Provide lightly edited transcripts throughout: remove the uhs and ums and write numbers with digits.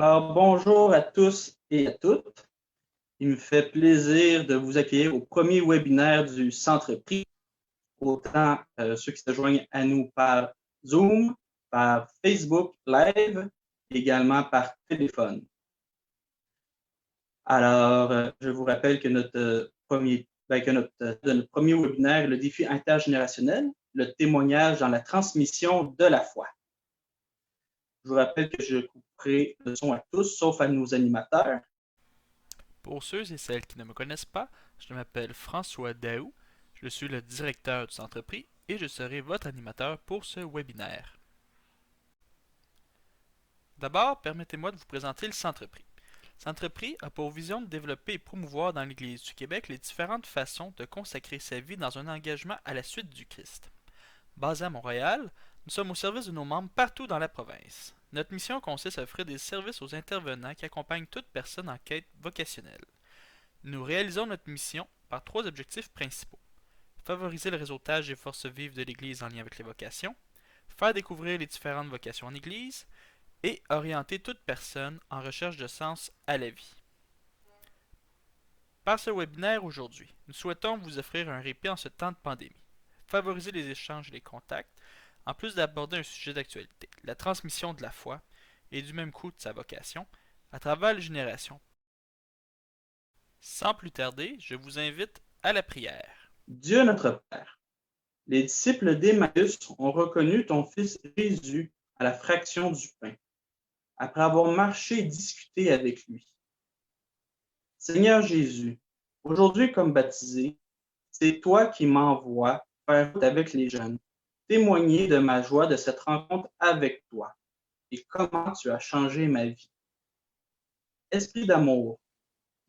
Alors, bonjour à tous et à toutes. Il me fait plaisir de vous accueillir au premier webinaire du Centre Prix, autant ceux qui se joignent à nous par Zoom, par Facebook Live, également par téléphone. Alors, je vous rappelle que notre premier webinaire est le défi intergénérationnel, le témoignage dans la transmission de la foi. Je vous rappelle que je couperai le son à tous, sauf à nos animateurs. Pour ceux et celles qui ne me connaissent pas, je m'appelle François Daou, je suis le directeur du Centre Prix et je serai votre animateur pour ce webinaire. D'abord, permettez-moi de vous présenter le Centre Prix. Le Centre Prix a pour vision de développer et promouvoir dans l'Église du Québec les différentes façons de consacrer sa vie dans un engagement à la suite du Christ. Basé à Montréal, nous sommes au service de nos membres partout dans la province. Notre mission consiste à offrir des services aux intervenants qui accompagnent toute personne en quête vocationnelle. Nous réalisons notre mission par trois objectifs principaux. Favoriser le réseautage des forces vives de l'Église en lien avec les vocations, faire découvrir les différentes vocations en Église, et orienter toute personne en recherche de sens à la vie. Par ce webinaire aujourd'hui, nous souhaitons vous offrir un répit en ce temps de pandémie, favoriser les échanges et les contacts, en plus d'aborder un sujet d'actualité, la transmission de la foi, et du même coup de sa vocation, à travers les générations. Sans plus tarder, je vous invite à la prière. Dieu notre Père, les disciples d'Emmaüs ont reconnu ton Fils Jésus à la fraction du pain, après avoir marché et discuté avec lui. Seigneur Jésus, aujourd'hui comme baptisé, c'est toi qui m'envoies faire route avec les jeunes, témoigner de ma joie de cette rencontre avec toi et comment tu as changé ma vie. Esprit d'amour,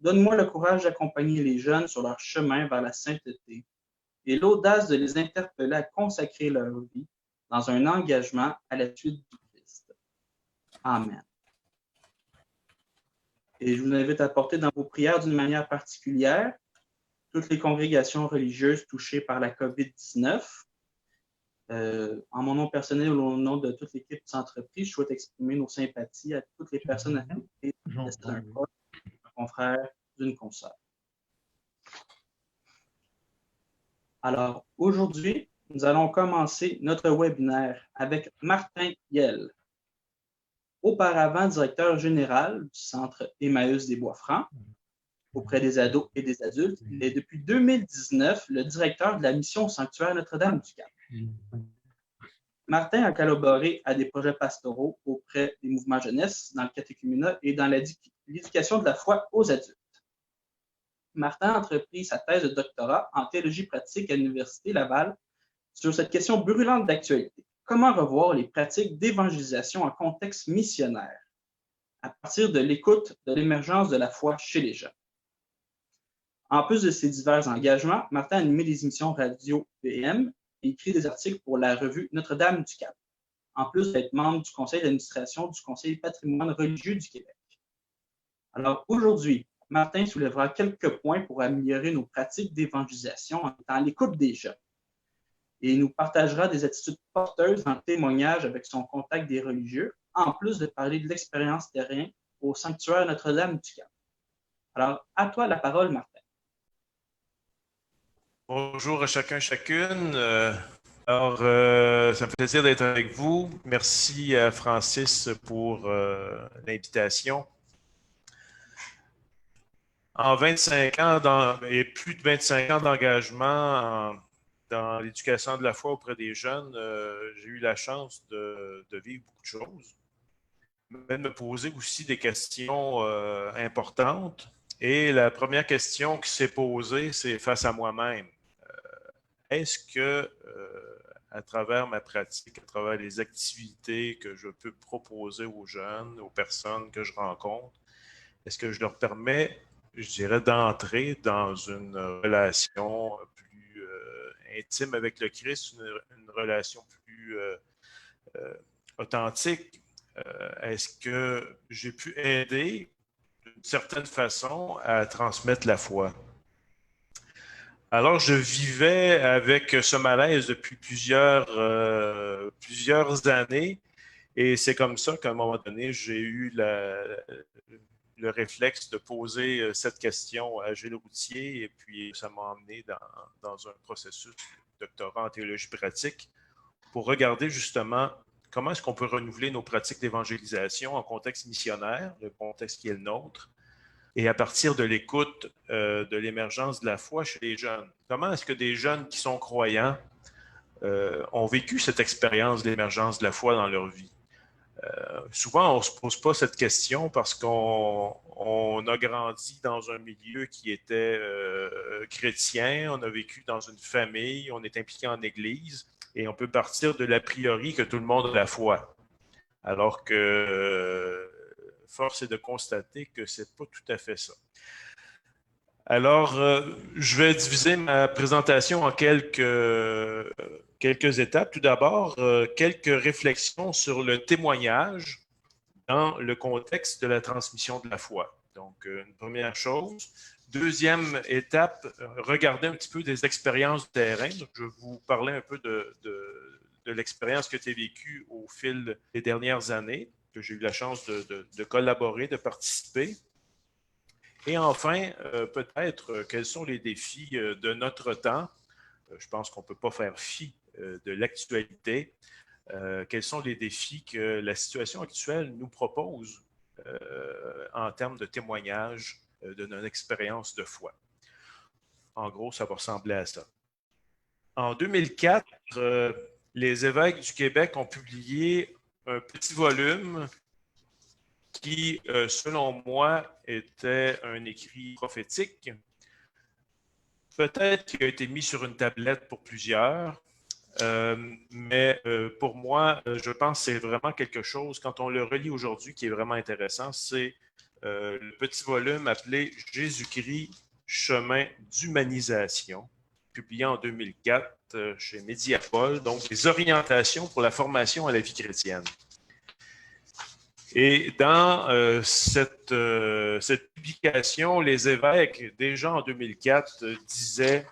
donne-moi le courage d'accompagner les jeunes sur leur chemin vers la sainteté et l'audace de les interpeller à consacrer leur vie dans un engagement à la suite du Christ. Amen. Et je vous invite à porter dans vos prières d'une manière particulière toutes les congrégations religieuses touchées par la COVID-19. En mon nom personnel ou au nom de toute l'équipe de Centre-Prix, je souhaite exprimer nos sympathies à toutes les personnes affectées par le décès d'un proche, d'un confrère, d'une consoeur. Alors, aujourd'hui, nous allons commencer notre webinaire avec Martin Yel, auparavant directeur général du Centre Emmaüs des Bois-Francs auprès des ados et des adultes. Il est depuis 2019 le directeur de la mission au sanctuaire Notre-Dame-du-Cap. Martin a collaboré à des projets pastoraux auprès des mouvements jeunesse, dans le catéchuménat et dans l'éducation de la foi aux adultes. Martin a entrepris sa thèse de doctorat en théologie pratique à l'Université Laval sur cette question brûlante d'actualité. Comment revoir les pratiques d'évangélisation en contexte missionnaire à partir de l'écoute de l'émergence de la foi chez les jeunes? En plus de ses divers engagements, Martin a animé des émissions radio PM et écrit des articles pour la revue Notre-Dame-du-Cap, en plus d'être membre du conseil d'administration du Conseil patrimoine religieux du Québec. Alors aujourd'hui, Martin soulèvera quelques points pour améliorer nos pratiques d'évangélisation en étant à l'écoute des jeunes. Et il nous partagera des attitudes porteuses dans le témoignage avec son contact des religieux, en plus de parler de l'expérience terrain au sanctuaire Notre-Dame-du-Cap. Alors, à toi la parole, Martin. Bonjour à chacun, chacune. Ça me fait plaisir d'être avec vous. Merci à Francis pour l'invitation. En 25 ans, et plus de 25 ans d'engagement dans l'éducation de la foi auprès des jeunes, j'ai eu la chance de vivre beaucoup de choses, mais de me poser aussi des questions importantes. Et la première question qui s'est posée, c'est face à moi-même. Est-ce que, à travers ma pratique, à travers les activités que je peux proposer aux jeunes, aux personnes que je rencontre, est-ce que je leur permets, je dirais, d'entrer dans une relation plus intime avec le Christ, une relation plus authentique? Est-ce que j'ai pu aider d'une certaine façon à transmettre la foi? Alors, je vivais avec ce malaise depuis plusieurs années Et c'est comme ça qu'à un moment donné, j'ai eu le réflexe de poser cette question à Gilles Routier, et puis ça m'a emmené dans un processus de doctorat en théologie pratique pour regarder justement comment est-ce qu'on peut renouveler nos pratiques d'évangélisation en contexte missionnaire, le contexte qui est le nôtre, et à partir de l'écoute de l'émergence de la foi chez les jeunes. Comment est-ce que des jeunes qui sont croyants ont vécu cette expérience d'émergence de la foi dans leur vie? Souvent, on ne se pose pas cette question parce qu'on a grandi dans un milieu qui était chrétien, on a vécu dans une famille, on est impliqué en église, et on peut partir de l'a priori que tout le monde a la foi. Alors que force est de constater que ce n'est pas tout à fait ça. Alors, je vais diviser ma présentation en quelques étapes. Tout d'abord, quelques réflexions sur le témoignage dans le contexte de la transmission de la foi. Donc, une première chose. Deuxième étape, regarder un petit peu des expériences de terrain. Donc, je vais vous parler un peu de l'expérience que tu as vécue au fil des dernières années, que j'ai eu la chance de collaborer, de participer. Et enfin, peut-être, quels sont les défis de notre temps? Je pense qu'on ne peut pas faire fi de l'actualité. Quels sont les défis que la situation actuelle nous propose en termes de témoignage de notre expérience de foi? En gros, ça va ressembler à ça. En 2004, les évêques du Québec ont publié un petit volume qui, selon moi, était un écrit prophétique, peut-être qui a été mis sur une tablette pour plusieurs, mais pour moi, je pense que c'est vraiment quelque chose, quand on le relit aujourd'hui, qui est vraiment intéressant, c'est le petit volume appelé « Jésus-Christ, chemin d'humanisation », publié en 2004 chez Mediapol, donc des orientations pour la formation à la vie chrétienne. Et dans cette publication, les évêques, déjà en 2004, disaient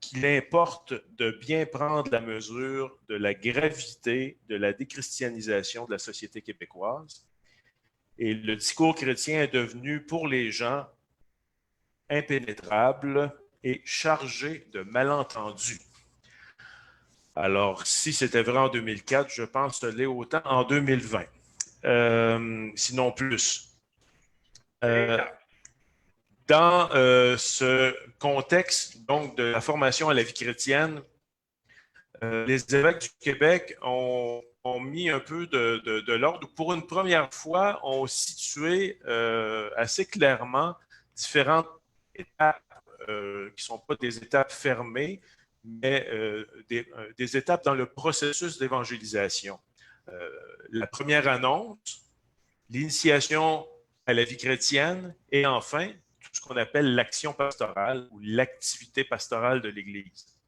qu'il importe de bien prendre la mesure de la gravité de la déchristianisation de la société québécoise. Et le discours chrétien est devenu, pour les gens, impénétrable et chargé de malentendus. Alors, si c'était vrai en 2004, je pense que ce l'est autant en 2020, sinon plus. Dans ce contexte donc de la formation à la vie chrétienne, les évêques du Québec ont mis un peu de l'ordre. Pour une première fois, ont situé assez clairement différentes étapes qui ne sont pas des étapes fermées, mais des étapes dans le processus d'évangélisation. La première annonce, l'initiation à la vie chrétienne et enfin, tout ce qu'on appelle l'action pastorale ou l'activité pastorale de l'Église.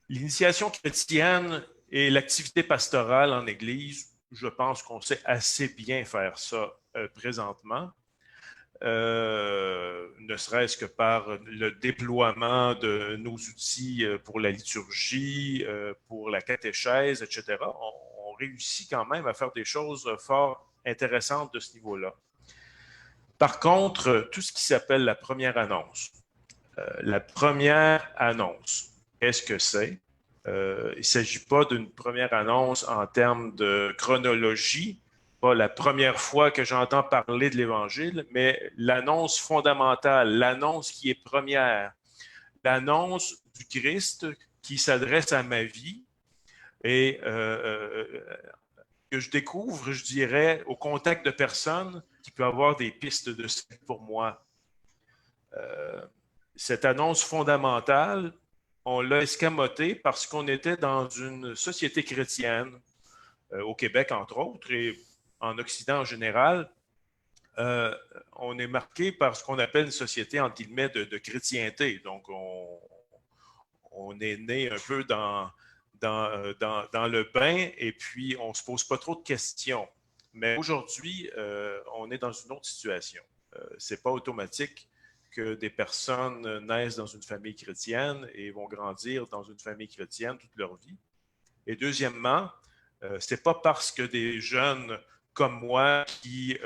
L'initiation chrétienne et l'activité pastorale en Église, je pense qu'on sait assez bien faire ça présentement. Ne serait-ce que par le déploiement de nos outils pour la liturgie, pour la catéchèse, etc. On réussit quand même à faire des choses fort intéressantes de ce niveau-là. Par contre, tout ce qui s'appelle la première annonce. La première annonce, qu'est-ce que c'est? Il ne s'agit pas d'une première annonce en termes de chronologie, pas la première fois que j'entends parler de l'Évangile, mais l'annonce fondamentale, l'annonce qui est première, l'annonce du Christ qui s'adresse à ma vie et que je découvre, je dirais, au contact de personnes qui peuvent avoir des pistes de salut pour moi. Cette annonce fondamentale, on l'a escamotée parce qu'on était dans une société chrétienne, au Québec entre autres, et en Occident en général. On est marqué par ce qu'on appelle une société, entre guillemets, de chrétienté. Donc, on est né un peu dans le bain et puis on ne se pose pas trop de questions. Mais aujourd'hui, on est dans une autre situation. Ce n'est pas automatique que des personnes naissent dans une famille chrétienne et vont grandir dans une famille chrétienne toute leur vie. Et deuxièmement, ce n'est pas parce que des jeunes comme moi qui,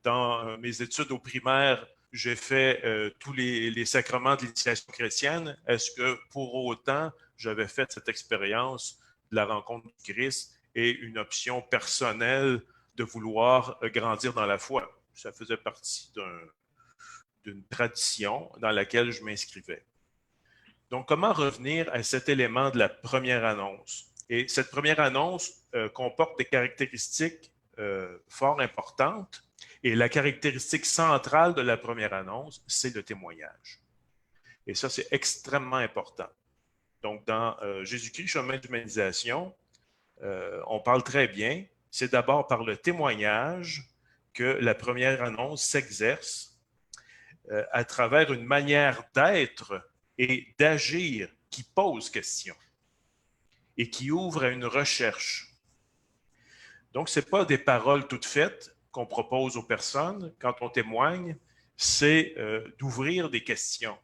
dans mes études au primaire, j'ai fait tous les sacrements de l'initiation chrétienne, est-ce que pour autant j'avais fait cette expérience de la rencontre du Christ et une option personnelle de vouloir grandir dans la foi? Ça faisait partie d'une tradition dans laquelle je m'inscrivais. Donc, comment revenir à cet élément de la première annonce? Et cette première annonce comporte des caractéristiques fort importantes. Et la caractéristique centrale de la première annonce, c'est le témoignage. Et ça, c'est extrêmement important. Donc, dans Jésus-Christ, chemin d'humanisation, on parle très bien, c'est d'abord par le témoignage que la première annonce s'exerce à travers une manière d'être et d'agir qui pose question et qui ouvre à une recherche. Donc, ce n'est pas des paroles toutes faites qu'on propose aux personnes quand on témoigne, c'est d'ouvrir des questions,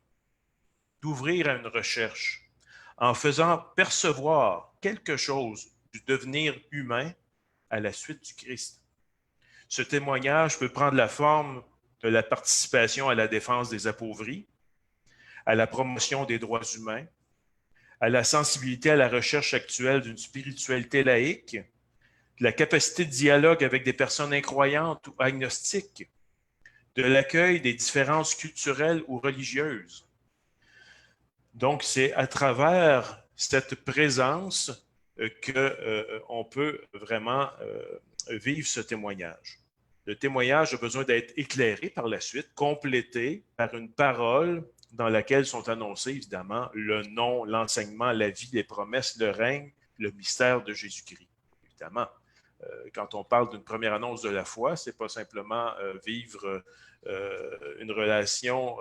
d'ouvrir à une recherche, en faisant percevoir quelque chose du devenir humain à la suite du Christ. Ce témoignage peut prendre la forme de la participation à la défense des appauvris, à la promotion des droits humains, à la sensibilité à la recherche actuelle d'une spiritualité laïque, de la capacité de dialogue avec des personnes incroyantes ou agnostiques, de l'accueil des différences culturelles ou religieuses. Donc, c'est à travers cette présence qu'on peut vraiment vivre ce témoignage. Le témoignage a besoin d'être éclairé par la suite, complété par une parole dans laquelle sont annoncés, évidemment, le nom, l'enseignement, la vie, les promesses, le règne, le mystère de Jésus-Christ. Évidemment, quand on parle d'une première annonce de la foi, ce n'est pas simplement vivre une relation,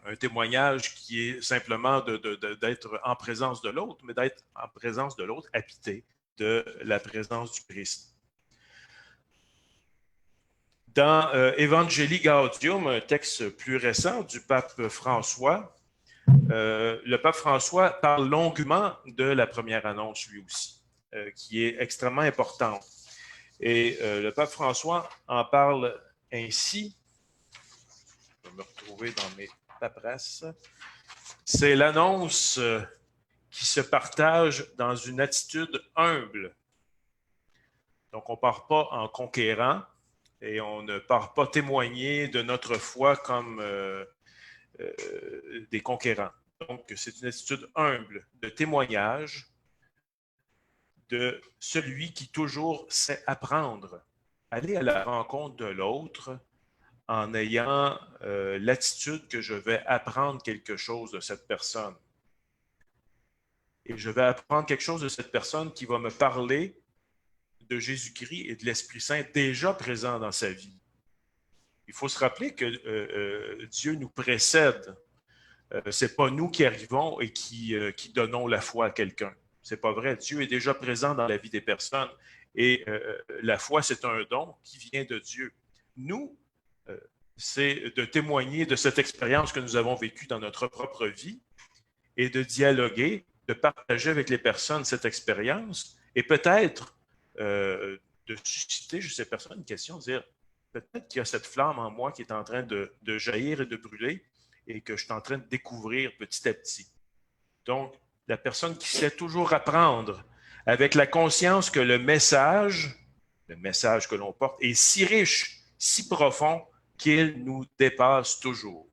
un témoignage qui est simplement d'être en présence de l'autre, mais d'être en présence de l'autre, habité de la présence du Christ. Dans Evangelii Gaudium, un texte plus récent du pape François, le pape François parle longuement de la première annonce, lui aussi, qui est extrêmement importante. Et le pape François en parle ainsi. Je vais me retrouver dans mes paperasses. C'est l'annonce qui se partage dans une attitude humble. Donc, on ne part pas en conquérant et on ne part pas témoigner de notre foi comme des conquérants. Donc, c'est une attitude humble de témoignage de celui qui toujours sait apprendre, aller à la rencontre de l'autre en ayant l'attitude que je vais apprendre quelque chose de cette personne. Et je vais apprendre quelque chose de cette personne qui va me parler de Jésus-Christ et de l'Esprit Saint déjà présent dans sa vie. Il faut se rappeler que Dieu nous précède. Ce n'est pas nous qui arrivons et qui donnons la foi à quelqu'un. Ce n'est pas vrai. Dieu est déjà présent dans la vie des personnes. Et la foi, c'est un don qui vient de Dieu. Nous, c'est de témoigner de cette expérience que nous avons vécue dans notre propre vie et de dialoguer, de partager avec les personnes cette expérience et peut-être de susciter chez ces personnes une question, de dire peut-être qu'il y a cette flamme en moi qui est en train de jaillir et de brûler et que je suis en train de découvrir petit à petit. Donc, la personne qui sait toujours apprendre avec la conscience que le message que l'on porte est si riche, si profond qu'il nous dépasse toujours.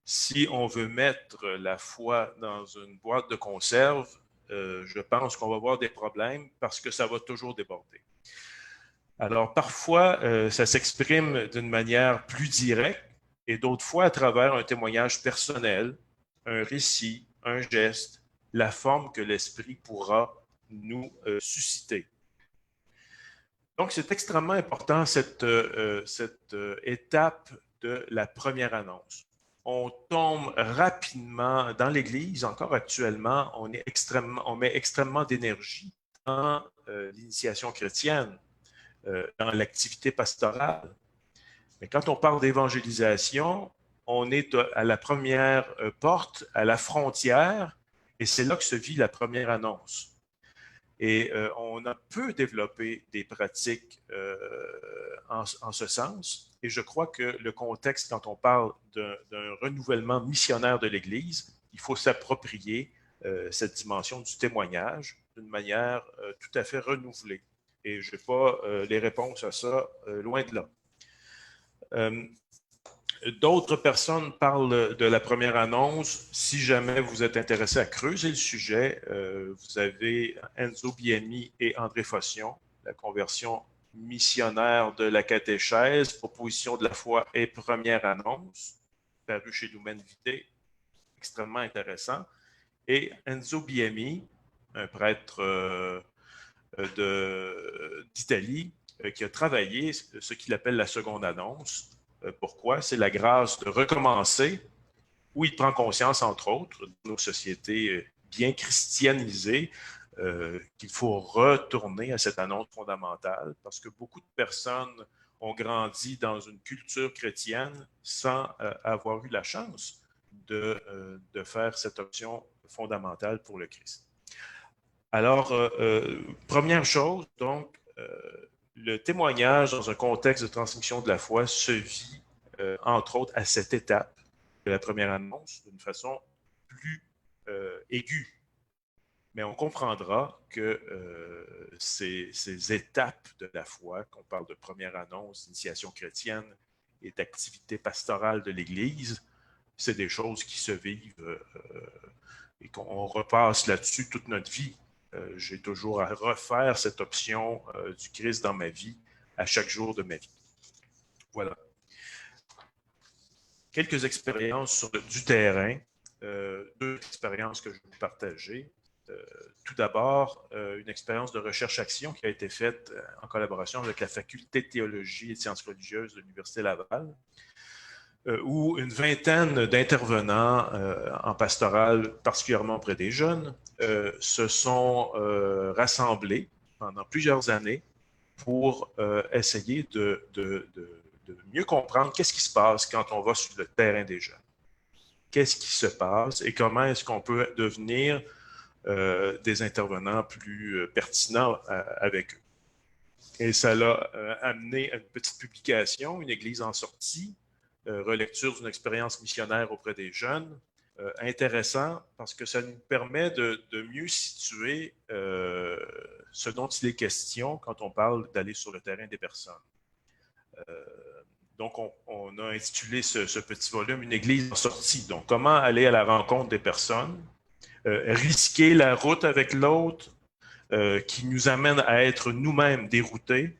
Si on veut mettre la foi dans une boîte de conserve, je pense qu'on va avoir des problèmes parce que ça va toujours déborder. Alors, parfois, ça s'exprime d'une manière plus directe et d'autres fois à travers un témoignage personnel, un récit, un geste, la forme que l'Esprit pourra nous susciter. Donc, c'est extrêmement important cette étape de la première annonce. On tombe rapidement dans l'Église, encore actuellement, on met extrêmement d'énergie dans l'initiation chrétienne, dans l'activité pastorale. Mais quand on parle d'évangélisation, on est à la première porte, à la frontière, Et c'est là que se vit la première annonce. Et on a peu développé des pratiques en ce sens. Et je crois que le contexte, quand on parle d'un renouvellement missionnaire de l'Église, il faut s'approprier cette dimension du témoignage d'une manière tout à fait renouvelée. Et je n'ai pas les réponses à ça, loin de là. D'autres personnes parlent de la première annonce. Si jamais vous êtes intéressé à creuser le sujet, vous avez Enzo Biemi et André Faution, la conversion missionnaire de la catéchèse, proposition de la foi et première annonce, paru chez Lumen Vitae, extrêmement intéressant. Et Enzo Biemi, un prêtre d'Italie, qui a travaillé ce qu'il appelle la seconde annonce. Pourquoi? C'est la grâce de recommencer, où il prend conscience, entre autres, de nos sociétés bien christianisées, qu'il faut retourner à cette annonce fondamentale, parce que beaucoup de personnes ont grandi dans une culture chrétienne sans avoir eu la chance de faire cette option fondamentale pour le Christ. Alors, première chose, donc, le témoignage dans un contexte de transmission de la foi se vit, entre autres, à cette étape de la première annonce d'une façon plus aiguë. Mais on comprendra que ces étapes de la foi, qu'on parle de première annonce, d'initiation chrétienne et d'activité pastorale de l'Église, c'est des choses qui se vivent et qu'on repasse là-dessus toute notre vie. J'ai toujours à refaire cette option du Christ dans ma vie à chaque jour de ma vie. Voilà. Quelques expériences du terrain, deux expériences que je vais vous partager. Tout d'abord, une expérience de recherche-action qui a été faite en collaboration avec la Faculté de théologie et de sciences religieuses de l'Université Laval, où une vingtaine d'intervenants en pastoral, particulièrement auprès des jeunes, se sont rassemblés pendant plusieurs années pour essayer de mieux comprendre qu'est-ce qui se passe quand on va sur le terrain des jeunes. Qu'est-ce qui se passe et comment est-ce qu'on peut devenir des intervenants plus pertinents avec eux. Et ça l'a amené à une petite publication, Une Église en sortie, relecture d'une expérience missionnaire auprès des jeunes. Intéressant parce que ça nous permet de mieux situer ce dont il est question quand on parle d'aller sur le terrain des personnes. Donc, on a intitulé ce petit volume « Une Église en sortie ». Donc, comment aller à la rencontre des personnes, risquer la route avec l'autre, qui nous amène à être nous-mêmes déroutés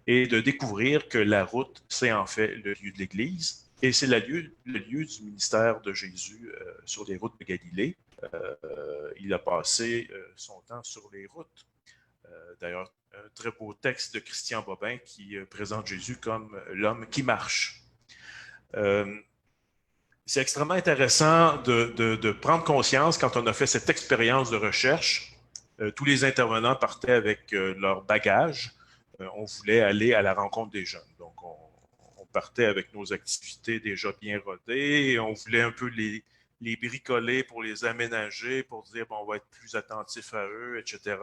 et de découvrir que la route, c'est en fait le lieu de l'Église et c'est le lieu du ministère de Jésus sur les routes de Galilée. Il a passé son temps sur les routes. D'ailleurs, un très beau texte de Christian Bobin qui présente Jésus comme l'homme qui marche. C'est extrêmement intéressant de prendre conscience quand on a fait cette expérience de recherche. Tous les intervenants partaient avec leur bagage. On voulait aller à la rencontre des jeunes. Donc, on partait avec nos activités déjà bien rodées et on voulait un peu les bricoler pour les aménager, pour dire bon, on va être plus attentif à eux, etc.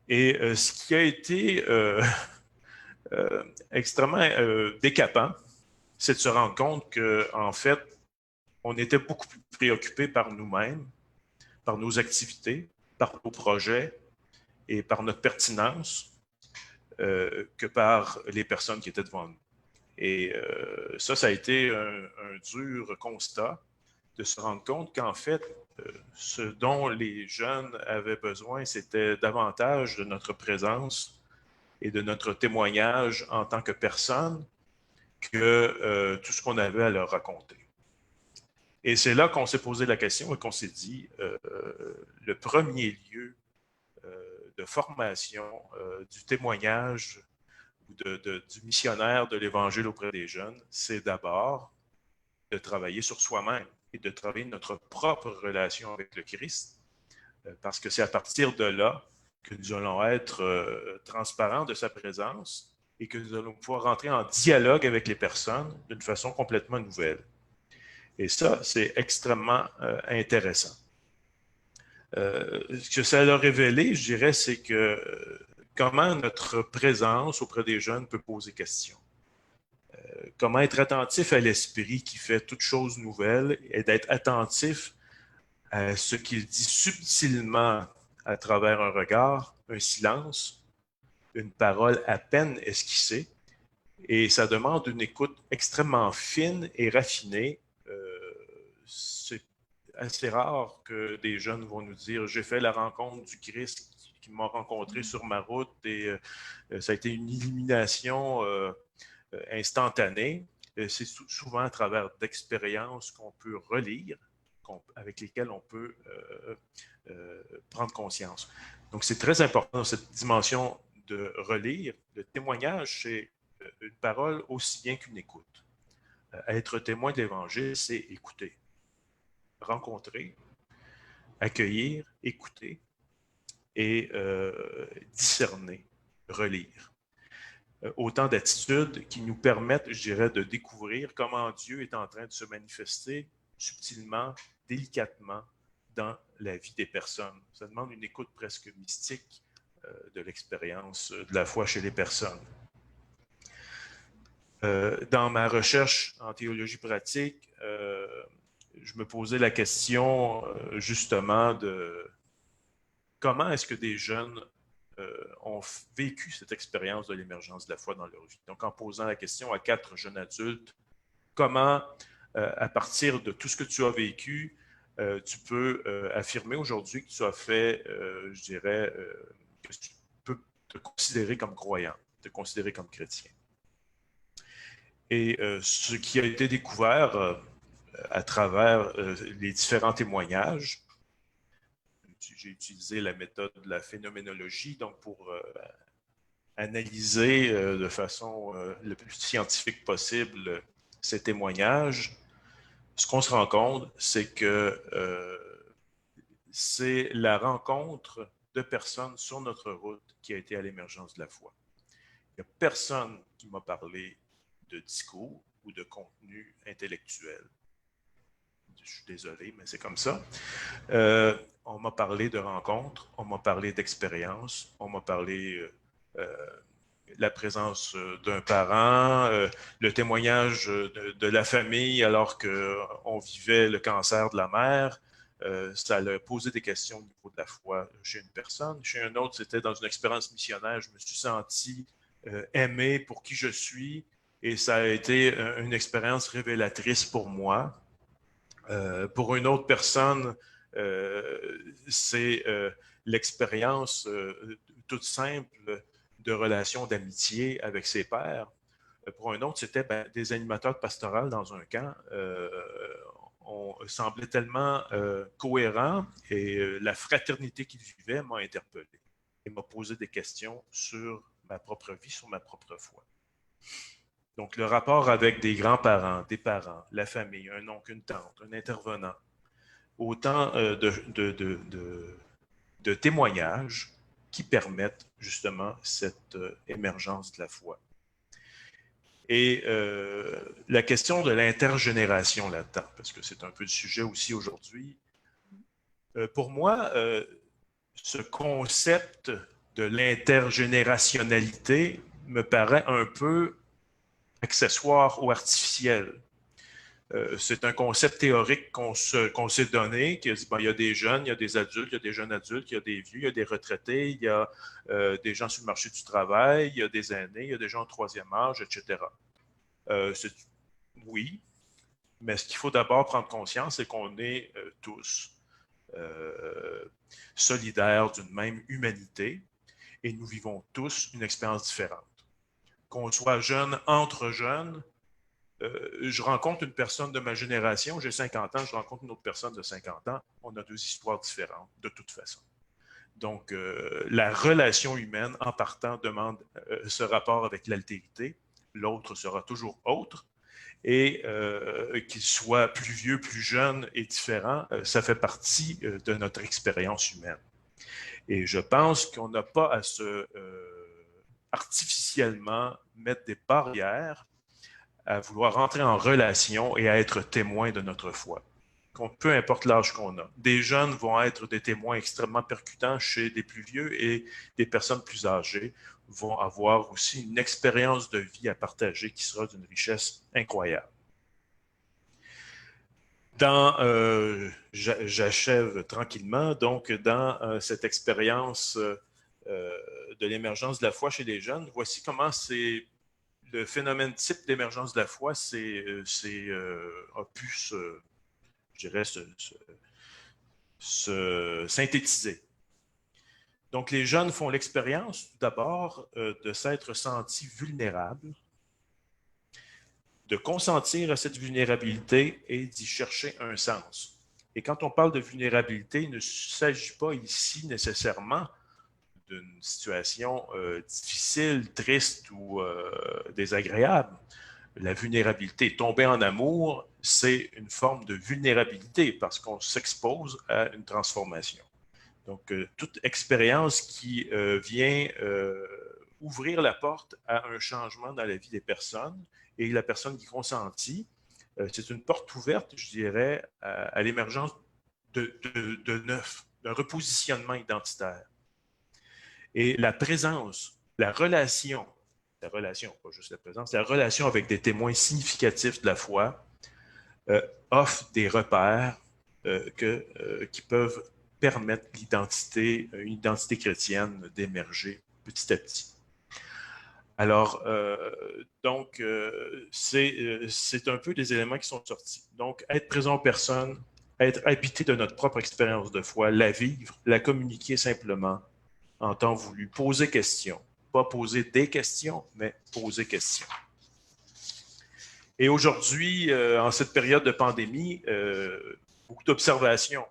Et ce qui a été extrêmement décapant, c'est de se rendre compte qu'en fait, on était beaucoup plus préoccupés par nous-mêmes, par nos activités, par nos projets et par notre pertinence que par les personnes qui étaient devant nous. Et ça a été un dur constat de se rendre compte qu'en fait, ce dont les jeunes avaient besoin, c'était davantage de notre présence et de notre témoignage en tant que personne que tout ce qu'on avait à leur raconter. Et c'est là qu'on s'est posé la question et qu'on s'est dit, le premier lieu de formation du témoignage ou du missionnaire de l'Évangile auprès des jeunes, c'est d'abord de travailler sur soi-même et de travailler notre propre relation avec le Christ, parce que c'est à partir de là que nous allons être transparents de sa présence et que nous allons pouvoir rentrer en dialogue avec les personnes d'une façon complètement nouvelle. Et ça, c'est extrêmement intéressant. Ce que ça a révélé, je dirais, c'est que comment notre présence auprès des jeunes peut poser question. Comment être attentif à l'esprit qui fait toute chose nouvelle et d'être attentif à ce qu'il dit subtilement à travers un regard, un silence, une parole à peine esquissée. Et ça demande une écoute extrêmement fine et raffinée. C'est assez rare que des jeunes vont nous dire « J'ai fait la rencontre du Christ qui m'a rencontré sur ma route et ça a été une illumination instantanée. » C'est souvent à travers d'expériences qu'on peut relire, avec lesquelles on peut prendre conscience. Donc, c'est très important dans cette dimension de relire. Le témoignage, c'est une parole aussi bien qu'une écoute. Être témoin de l'Évangile, c'est écouter, rencontrer, accueillir, écouter et discerner, relire. Autant d'attitudes qui nous permettent, je dirais, de découvrir comment Dieu est en train de se manifester subtilement, délicatement dans la vie des personnes. Ça demande une écoute presque mystique de l'expérience de la foi chez les personnes. Dans ma recherche en théologie pratique, je me posais la question justement de comment est-ce que des jeunes ont vécu cette expérience de l'émergence de la foi dans leur vie. Donc, en posant la question à 4 jeunes adultes, comment, à partir de tout ce que tu as vécu, tu peux affirmer aujourd'hui que tu as fait, je dirais, que tu peux te considérer comme croyant, te considérer comme chrétien. Et ce qui a été découvert à travers les différents témoignages, j'ai utilisé la méthode de la phénoménologie, donc pour analyser de façon le plus scientifique possible ces témoignages. Ce qu'on se rend compte, c'est que c'est la rencontre de personnes sur notre route qui a été à l'émergence de la foi. Il n'y a personne qui m'a parlé de discours ou de contenu intellectuel. Je suis désolé, mais c'est comme ça. On m'a parlé de rencontres, on m'a parlé d'expériences, on m'a parlé de la présence d'un parent, le témoignage de la famille alors qu'on vivait le cancer de la mère. Ça a posé des questions au niveau de la foi chez une personne. Chez un autre, c'était dans une expérience missionnaire. Je me suis senti aimé pour qui je suis et ça a été une expérience révélatrice pour moi. Pour une autre personne, c'est l'expérience toute simple de relations d'amitié avec ses pairs. Pour un autre, c'était des animateurs de pastoral dans un camp. On semblait tellement cohérent et la fraternité qu'ils vivaient m'a interpellé et m'a posé des questions sur ma propre vie, sur ma propre foi. Donc, le rapport avec des grands-parents, des parents, la famille, un oncle, une tante, un intervenant, autant de témoignages qui permettent justement cette émergence de la foi. Et la question de l'intergénération là-dedans, parce que c'est un peu le sujet aussi aujourd'hui, pour moi, ce concept de l'intergénérationnalité me paraît un peu accessoire ou artificiel. C'est un concept théorique qu'on s'est donné, qui a dit, il y a des jeunes, il y a des adultes, il y a des jeunes adultes, il y a des vieux, il y a des retraités, il y a des gens sur le marché du travail, il y a des aînés, il y a des gens au 3e âge, etc. Oui, mais ce qu'il faut d'abord prendre conscience, c'est qu'on est tous solidaires d'une même humanité et nous vivons tous une expérience différente. Qu'on soit jeune, entre jeunes, je rencontre une personne de ma génération, j'ai 50 ans, je rencontre une autre personne de 50 ans, on a 2 histoires différentes, de toute façon. Donc, la relation humaine, en partant, demande ce rapport avec l'altérité. L'autre sera toujours autre. Et qu'il soit plus vieux, plus jeune et différent, ça fait partie de notre expérience humaine. Et je pense qu'on n'a pas à se artificiellement mettre des barrières à vouloir rentrer en relation et à être témoin de notre foi. peu importe l'âge qu'on a. Des jeunes vont être des témoins extrêmement percutants chez des plus vieux et des personnes plus âgées vont avoir aussi une expérience de vie à partager qui sera d'une richesse incroyable. J'achève tranquillement, donc dans cette expérience de l'émergence de la foi chez les jeunes, voici comment c'est le phénomène type d'émergence de la foi a pu je dirais, se synthétiser. Donc, les jeunes font l'expérience, tout d'abord, de s'être sentis vulnérables, de consentir à cette vulnérabilité et d'y chercher un sens. Et quand on parle de vulnérabilité, il ne s'agit pas ici nécessairement d'une situation difficile, triste ou désagréable. La vulnérabilité, tomber en amour, c'est une forme de vulnérabilité parce qu'on s'expose à une transformation. Donc, toute expérience qui vient ouvrir la porte à un changement dans la vie des personnes et la personne qui consentit, c'est une porte ouverte, je dirais, à l'émergence de neuf, d'un repositionnement identitaire. Et la présence, la relation, pas juste la présence, la relation avec des témoins significatifs de la foi offre des repères qui peuvent permettre une identité chrétienne d'émerger petit à petit. Alors, c'est un peu des éléments qui sont sortis. Donc, être présent aux personnes, être habité de notre propre expérience de foi, la vivre, la communiquer simplement en temps voulu, poser question. Pas poser des questions, mais poser question. Et aujourd'hui, en cette période de pandémie, beaucoup d'observations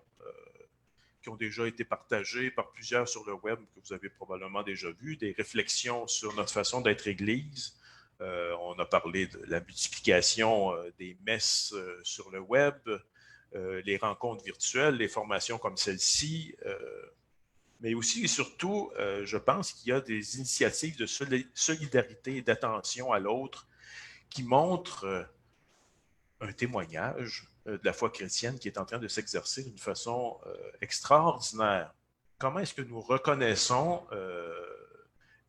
qui ont déjà été partagées par plusieurs sur le web, que vous avez probablement déjà vues, des réflexions sur notre façon d'être Église. On a parlé de la multiplication des messes sur le web, les rencontres virtuelles, les formations comme celle-ci, mais aussi et surtout, je pense qu'il y a des initiatives de solidarité et d'attention à l'autre qui montrent un témoignage de la foi chrétienne qui est en train de s'exercer d'une façon extraordinaire. Comment est-ce que nous reconnaissons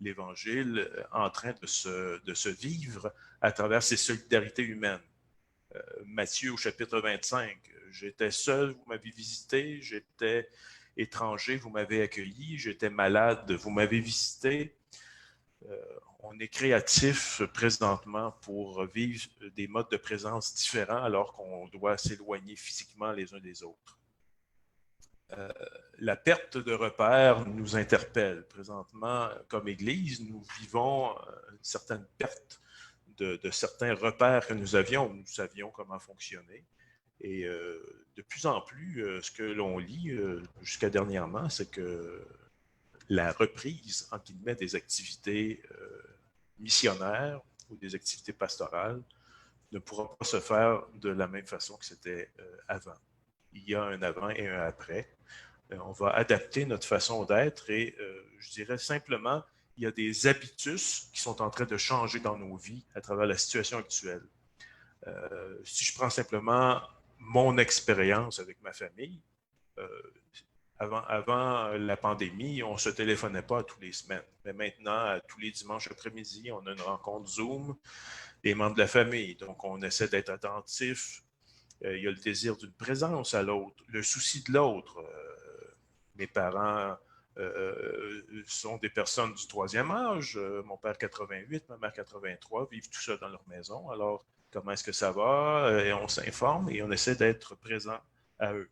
l'Évangile en train de se vivre à travers ces solidarités humaines? Matthieu au chapitre 25, j'étais seul, vous m'avez visité, j'étais étranger, vous m'avez accueilli, j'étais malade, vous m'avez visité. On est créatif présentement pour vivre des modes de présence différents alors qu'on doit s'éloigner physiquement les uns des autres. La perte de repères nous interpelle. Présentement, comme Église, nous vivons une certaine perte de certains repères que nous avions. Nous savions comment fonctionner. Et de plus en plus, ce que l'on lit jusqu'à dernièrement, c'est que la reprise, entre guillemets, des activités missionnaires ou des activités pastorales ne pourra pas se faire de la même façon que c'était avant. Il y a un avant et un après. On va adapter notre façon d'être et je dirais simplement, il y a des habitus qui sont en train de changer dans nos vies à travers la situation actuelle. Si je prends simplement mon expérience avec ma famille, avant la pandémie, on ne se téléphonait pas tous les semaines. Mais maintenant, tous les dimanches après-midi, on a une rencontre Zoom des membres de la famille. Donc, on essaie d'être attentif. Il y a le désir d'une présence à l'autre, le souci de l'autre. Mes parents sont des personnes du troisième âge. Mon père 88, ma mère 83, vivent tout seuls dans leur maison. Alors, comment est-ce que ça va? Et on s'informe et on essaie d'être présent à eux.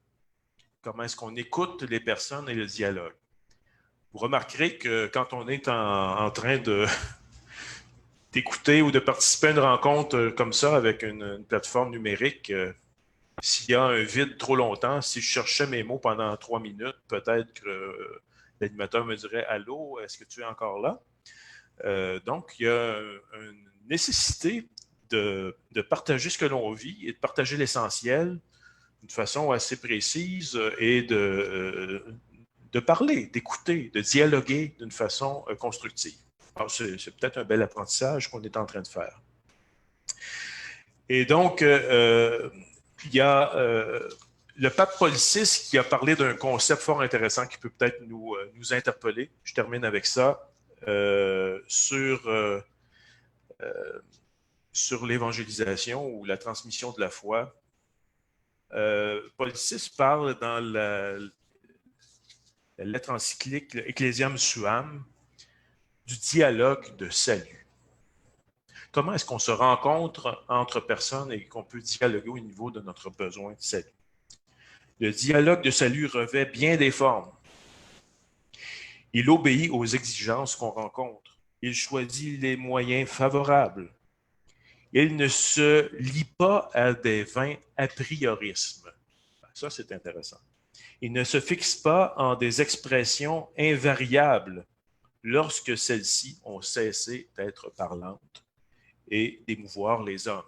Comment est-ce qu'on écoute les personnes et le dialogue? Vous remarquerez que quand on est en train d'écouter ou de participer à une rencontre comme ça avec une plateforme numérique, s'il y a un vide trop longtemps, si je cherchais mes mots pendant 3 minutes, peut-être que l'animateur me dirait « Allô, est-ce que tu es encore là? » Donc, il y a une nécessité de partager ce que l'on vit et de partager l'essentiel d'une façon assez précise et de parler, d'écouter, de dialoguer d'une façon constructive. Alors, c'est peut-être un bel apprentissage qu'on est en train de faire. Et donc, il y a le pape Paul VI qui a parlé d'un concept fort intéressant qui peut peut-être nous interpeller. Je termine avec ça. Sur l'évangélisation ou la transmission de la foi. Paul VI parle dans la lettre encyclique Ecclesiam Suam du dialogue de salut. Comment est-ce qu'on se rencontre entre personnes et qu'on peut dialoguer au niveau de notre besoin de salut? Le dialogue de salut revêt bien des formes. Il obéit aux exigences qu'on rencontre. Il choisit les moyens favorables. Il ne se lie pas à des vains a priorismes. Ça, c'est intéressant. Il ne se fixe pas en des expressions invariables lorsque celles-ci ont cessé d'être parlantes et d'émouvoir les hommes.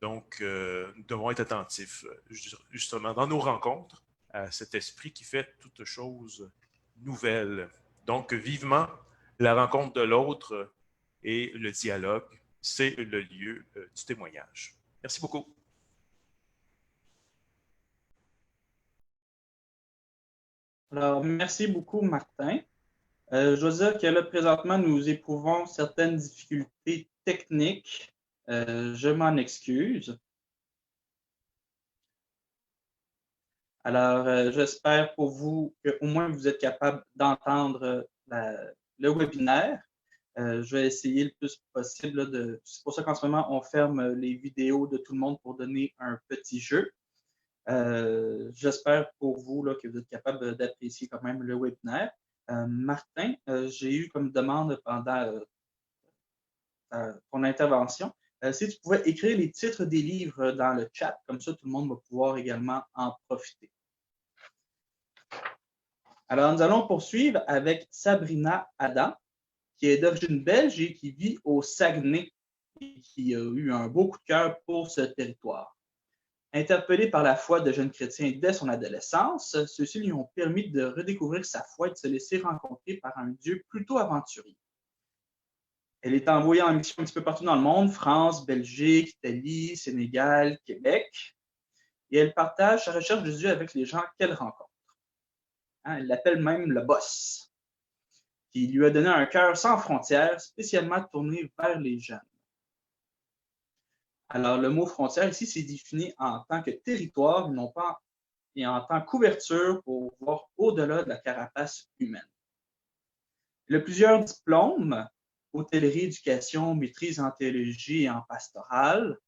Donc, nous devons être attentifs, justement, dans nos rencontres, à cet esprit qui fait toutes choses nouvelles. Donc, vivement, la rencontre de l'autre et le dialogue, c'est le lieu du témoignage. Merci beaucoup. Alors, merci beaucoup, Martin. Je dois dire que là, présentement, nous éprouvons certaines difficultés techniques. Je m'en excuse. Alors, j'espère pour vous qu'au moins vous êtes capable d'entendre le webinaire. Je vais essayer le plus possible de... C'est pour ça qu'en ce moment, on ferme les vidéos de tout le monde pour donner un petit jeu. J'espère pour vous là, que vous êtes capable d'apprécier quand même le webinaire. Martin, j'ai eu comme demande pendant ton intervention, si tu pouvais écrire les titres des livres dans le chat, comme ça tout le monde va pouvoir également en profiter. Alors, nous allons poursuivre avec Sabrina Adam, qui est d'origine belge et qui vit au Saguenay et qui a eu un beau coup de cœur pour ce territoire. Interpellée par la foi de jeunes chrétiens dès son adolescence, ceux-ci lui ont permis de redécouvrir sa foi et de se laisser rencontrer par un Dieu plutôt aventurier. Elle est envoyée en mission un petit peu partout dans le monde, France, Belgique, Italie, Sénégal, Québec, et elle partage sa recherche de Dieu avec les gens qu'elle rencontre. Elle l'appelle même le boss, qui lui a donné un cœur sans frontières, spécialement tourné vers les jeunes. Alors, le mot frontière ici, c'est défini en tant que territoire, non pas et en tant que couverture pour voir au-delà de la carapace humaine. Il a plusieurs diplômes, hôtellerie, éducation, maîtrise en théologie et en pastorale.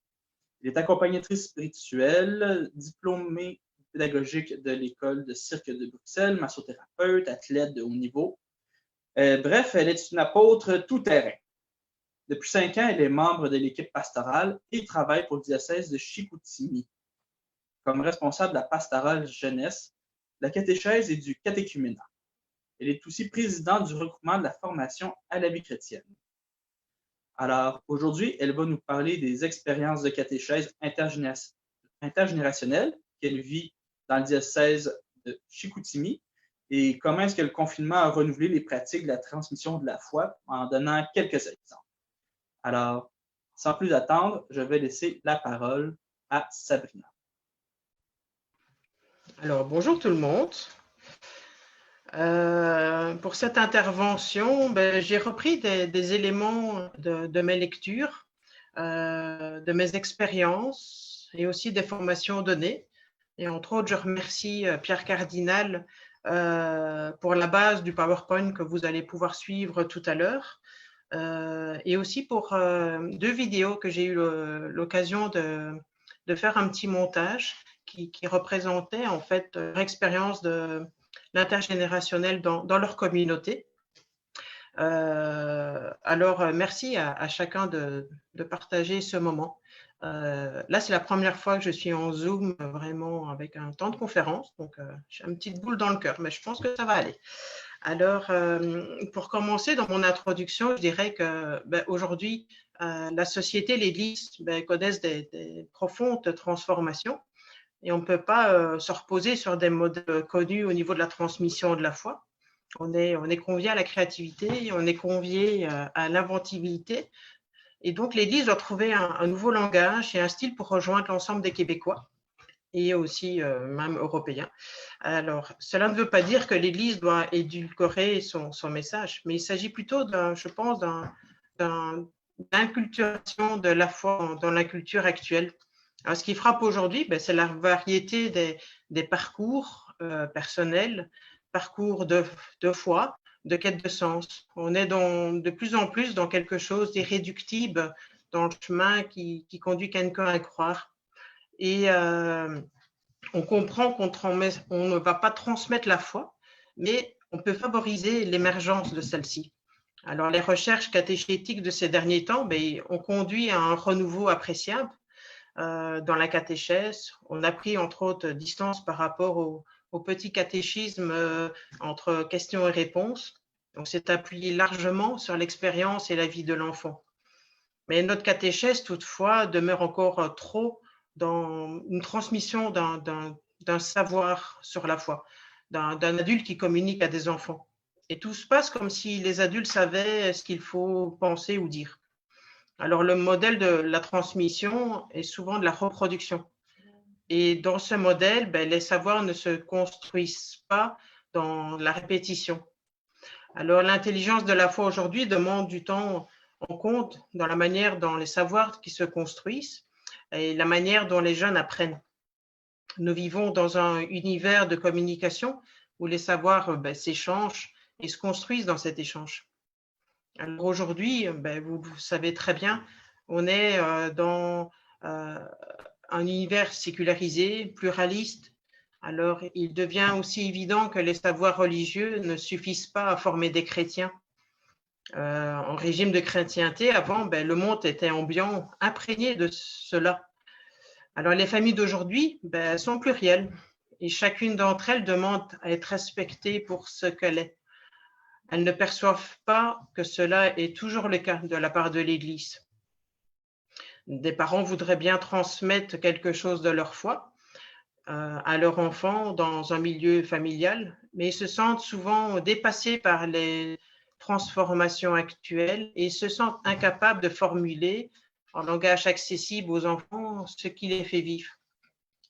Il est accompagnatrice spirituelle, diplômée pédagogique de l'école de cirque de Bruxelles, massothérapeute, athlète de haut niveau. Bref, elle est une apôtre tout-terrain. Depuis 5 ans, elle est membre de l'équipe pastorale et travaille pour le diocèse de Chicoutimi comme responsable de la pastorale jeunesse, de la catéchèse et du catéchuménat. Elle est aussi présidente du regroupement de la formation à la vie chrétienne. Alors, aujourd'hui, elle va nous parler des expériences de catéchèse intergénérationnelle qu'elle vit dans le diocèse de Chicoutimi et comment est-ce que le confinement a renouvelé les pratiques de la transmission de la foi en donnant quelques exemples. Alors, sans plus attendre, je vais laisser la parole à Sabrina. Alors, bonjour tout le monde. Pour cette intervention, j'ai repris des éléments de mes lectures, de mes expériences et aussi des formations données. Et entre autres, je remercie Pierre Cardinal pour la base du PowerPoint que vous allez pouvoir suivre tout à l'heure. Et aussi pour 2 vidéos que j'ai eu l'occasion de faire un petit montage qui représentaient en fait leur expérience de l'intergénérationnel dans leur communauté. Alors, merci à chacun de partager ce moment. Là, c'est la première fois que je suis en Zoom, vraiment avec un temps de conférence, donc j'ai une petite boule dans le cœur, mais je pense que ça va aller. Alors, pour commencer, dans mon introduction, je dirais que aujourd'hui, la société, l'Église connaissent des profondes transformations et on ne peut pas se reposer sur des modèles connus au niveau de la transmission de la foi. On est convié à la créativité, on est convié à l'inventivité. Et donc, l'Église doit trouver un nouveau langage et un style pour rejoindre l'ensemble des Québécois. et aussi même européen. Alors, cela ne veut pas dire que l'Église doit édulcorer son message, mais il s'agit plutôt, je pense, d'inculturation de la foi dans la culture actuelle. Alors, ce qui frappe aujourd'hui, c'est la variété des parcours personnels, parcours de foi, de quête de sens. On est de plus en plus dans quelque chose d'irréductible, dans le chemin qui conduit quelqu'un à croire. Et on comprend qu'on ne va pas transmettre la foi, mais on peut favoriser l'émergence de celle-ci. Alors, les recherches catéchétiques de ces derniers temps ont conduit à un renouveau appréciable dans la catéchèse. On a pris, entre autres, distance par rapport au petit catéchisme entre questions et réponses. On s'est appuyé largement sur l'expérience et la vie de l'enfant. Mais notre catéchèse, toutefois, demeure encore trop dans une transmission d'un savoir sur la foi, d'un adulte qui communique à des enfants. Et tout se passe comme si les adultes savaient ce qu'il faut penser ou dire. Alors, le modèle de la transmission est souvent de la reproduction. Et dans ce modèle, les savoirs ne se construisent pas dans la répétition. Alors, l'intelligence de la foi aujourd'hui demande du temps en compte dans la manière dont les savoirs qui se construisent et la manière dont les jeunes apprennent. Nous vivons dans un univers de communication où les savoirs s'échangent et se construisent dans cet échange. Alors aujourd'hui, vous savez très bien, on est dans un univers sécularisé, pluraliste. Alors, il devient aussi évident que les savoirs religieux ne suffisent pas à former des chrétiens. En régime de chrétienté, avant, le monde était ambiant, imprégné de cela. Alors, les familles d'aujourd'hui sont plurielles et chacune d'entre elles demande à être respectée pour ce qu'elle est. Elles ne perçoivent pas que cela est toujours le cas de la part de l'Église. Des parents voudraient bien transmettre quelque chose de leur foi à leur enfant dans un milieu familial, mais ils se sentent souvent dépassés par les transformations actuelles et se sentent incapables de formuler en langage accessible aux enfants ce qui les fait vivre.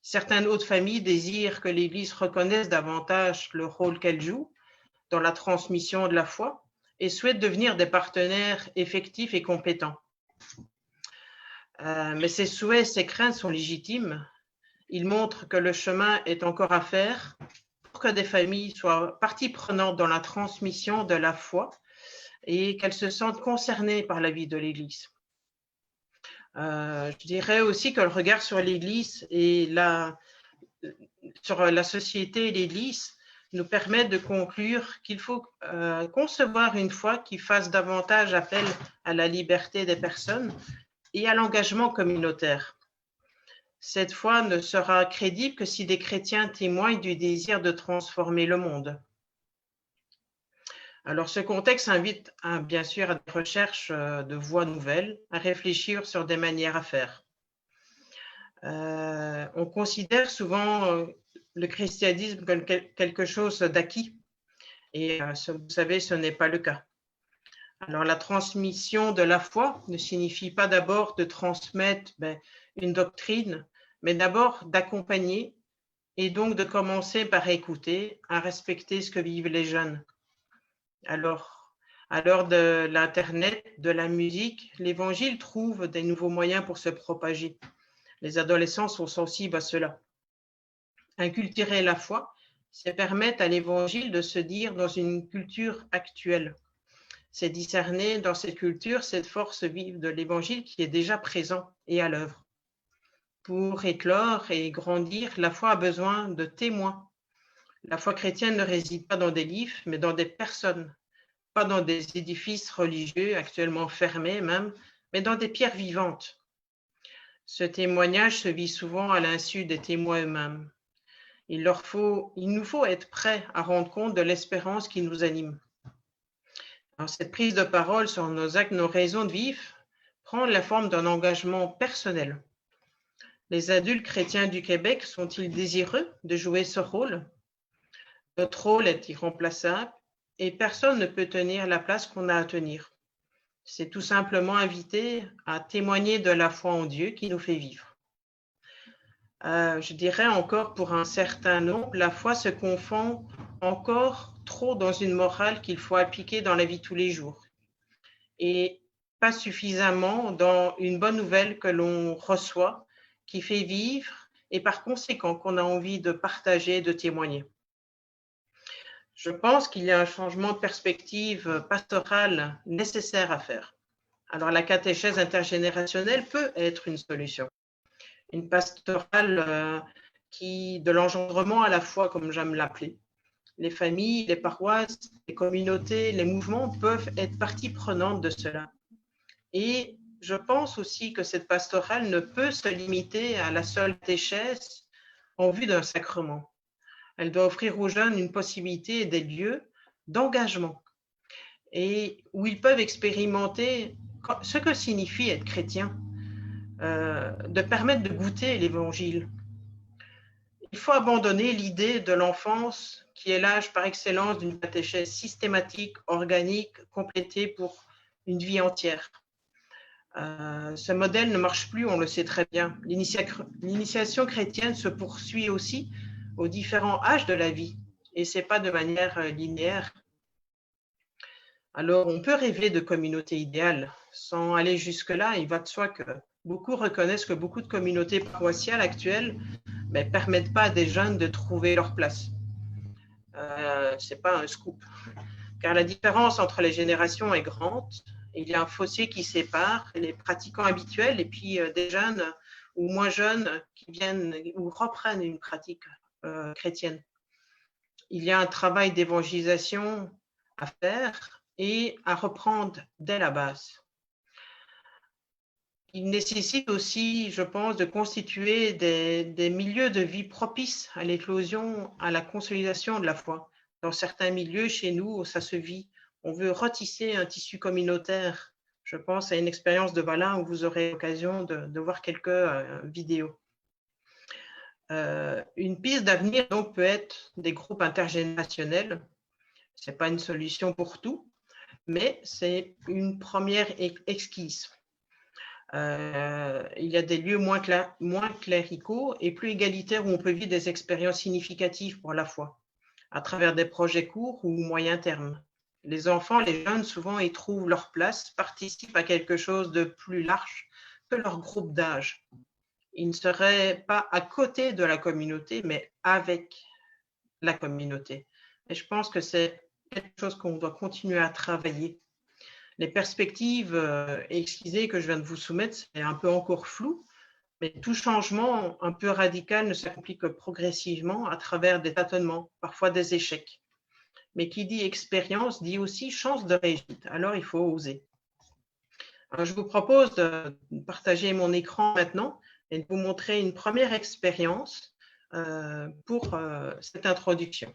Certaines autres familles désirent que l'Église reconnaisse davantage le rôle qu'elle joue dans la transmission de la foi et souhaitent devenir des partenaires effectifs et compétents. Mais ces souhaits, ces craintes sont légitimes. Ils montrent que le chemin est encore à faire pour que des familles soient partie prenante dans la transmission de la foi et qu'elles se sentent concernées par la vie de l'Église. Je dirais aussi que le regard sur l'Église et sur la société et l'Église nous permet de conclure qu'il faut concevoir une foi qui fasse davantage appel à la liberté des personnes et à l'engagement communautaire. Cette foi ne sera crédible que si des chrétiens témoignent du désir de transformer le monde. Alors, ce contexte invite bien sûr à des recherches de voies nouvelles, à réfléchir sur des manières à faire. On considère souvent le christianisme comme quelque chose d'acquis, et vous savez, ce n'est pas le cas. Alors, la transmission de la foi ne signifie pas d'abord de transmettre une doctrine, mais d'abord d'accompagner et donc de commencer par écouter, à respecter ce que vivent les jeunes. Alors, à l'heure de l'Internet, de la musique, l'Évangile trouve des nouveaux moyens pour se propager. Les adolescents sont sensibles à cela. Inculturer la foi, c'est permettre à l'Évangile de se dire dans une culture actuelle. C'est discerner dans cette culture cette force vive de l'Évangile qui est déjà présent et à l'œuvre. Pour éclore et grandir, la foi a besoin de témoins. La foi chrétienne ne réside pas dans des livres, mais dans des personnes, pas dans des édifices religieux actuellement fermés même, mais dans des pierres vivantes. Ce témoignage se vit souvent à l'insu des témoins eux-mêmes. Il nous faut être prêts à rendre compte de l'espérance qui nous anime. Alors, cette prise de parole sur nos actes, nos raisons de vivre, prend la forme d'un engagement personnel. Les adultes chrétiens du Québec sont-ils désireux de jouer ce rôle? Notre rôle est irremplaçable et personne ne peut tenir la place qu'on a à tenir. C'est tout simplement inviter à témoigner de la foi en Dieu qui nous fait vivre. Je dirais encore pour un certain nombre, la foi se confond encore trop dans une morale qu'il faut appliquer dans la vie de tous les jours et pas suffisamment dans une bonne nouvelle que l'on reçoit, qui fait vivre et par conséquent qu'on a envie de partager, de témoigner. Je pense qu'il y a un changement de perspective pastorale nécessaire à faire. Alors la catéchèse intergénérationnelle peut être une solution. Une pastorale de l'engendrement à la fois, comme j'aime l'appeler. Les familles, les paroisses, les communautés, les mouvements peuvent être partie prenante de cela. Et je pense aussi que cette pastorale ne peut se limiter à la seule catéchèse en vue d'un sacrement. Elle doit offrir aux jeunes une possibilité et des lieux d'engagement et où ils peuvent expérimenter ce que signifie être chrétien, de permettre de goûter l'évangile. Il faut abandonner l'idée de l'enfance qui est l'âge par excellence d'une catéchèse systématique, organique, complétée pour une vie entière. Ce modèle ne marche plus, on le sait très bien. L'initiation chrétienne se poursuit aussi aux différents âges de la vie et ce n'est pas de manière linéaire. Alors, on peut rêver de communautés idéales. Sans aller jusque-là, il va de soi que beaucoup reconnaissent que beaucoup de communautés paroissiales actuelles ne permettent pas à des jeunes de trouver leur place. Ce n'est pas un scoop, car la différence entre les générations est grande. Il y a un fossé qui sépare les pratiquants habituels et puis des jeunes ou moins jeunes qui viennent ou reprennent une pratique chrétienne. Il y a un travail d'évangélisation à faire et à reprendre dès la base. Il nécessite aussi, je pense, de constituer des milieux de vie propices à l'éclosion, à la consolidation de la foi. Dans certains milieux, chez nous, ça se vit. On veut retisser un tissu communautaire. Je pense à une expérience de Valin où vous aurez l'occasion de voir quelques vidéos. Une piste d'avenir donc peut être des groupes intergénérationnels. Ce n'est pas une solution pour tout, mais c'est une première esquisse. Il y a des lieux moins cléricaux et plus égalitaires où on peut vivre des expériences significatives pour la foi, à travers des projets courts ou moyen terme. Les enfants, les jeunes, souvent, y trouvent leur place, participent à quelque chose de plus large que leur groupe d'âge. Ils ne seraient pas à côté de la communauté, mais avec la communauté. Et je pense que c'est quelque chose qu'on doit continuer à travailler. Les perspectives exquisées que je viens de vous soumettre, c'est un peu encore flou, mais tout changement un peu radical ne s'accomplit que progressivement à travers des tâtonnements, parfois des échecs. Mais qui dit expérience dit aussi chance de réussite. Alors, il faut oser. Alors, je vous propose de partager mon écran maintenant et de vous montrer une première expérience pour cette introduction.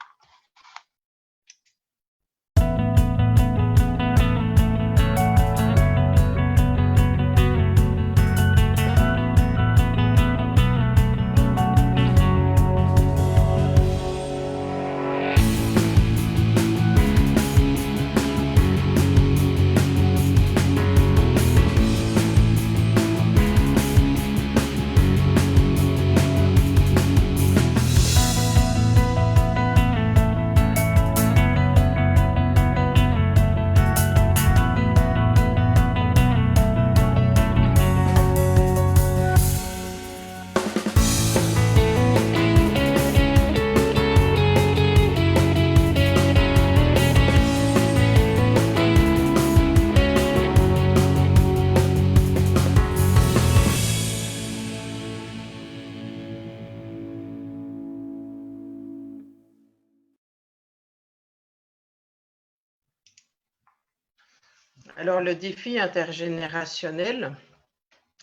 Alors, le défi intergénérationnel,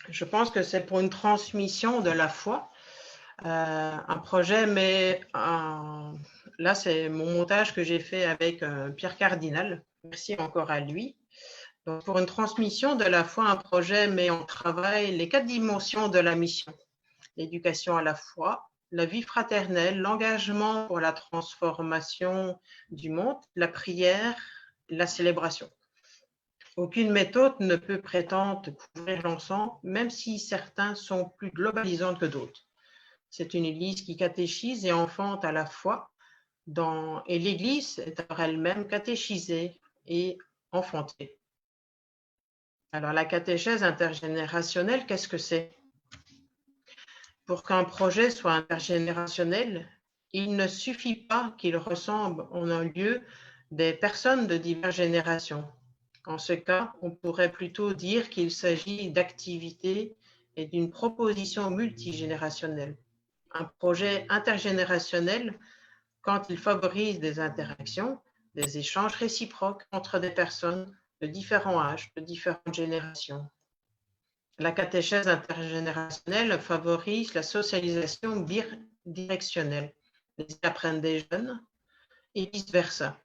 je pense que c'est pour une transmission de la foi, un projet, mais là, c'est mon montage que j'ai fait avec Pierre Cardinal. Merci encore à lui. Donc, pour une transmission de la foi, un projet met en travail les 4 dimensions de la mission. L'éducation à la foi, la vie fraternelle, l'engagement pour la transformation du monde, la prière, la célébration. Aucune méthode ne peut prétendre couvrir l'ensemble, même si certains sont plus globalisants que d'autres. C'est une Église qui catéchise et enfante à la fois, et l'Église est alors elle-même catéchisée et enfantée. Alors la catéchèse intergénérationnelle, qu'est-ce que c'est? Pour qu'un projet soit intergénérationnel, il ne suffit pas qu'il ressemble en un lieu des personnes de diverses générations. En ce cas, on pourrait plutôt dire qu'il s'agit d'activités et d'une proposition multigénérationnelle. Un projet intergénérationnel, quand il favorise des interactions, des échanges réciproques entre des personnes de différents âges, de différentes générations. La catéchèse intergénérationnelle favorise la socialisation bidirectionnelle. Les uns apprennent des jeunes et vice-versa.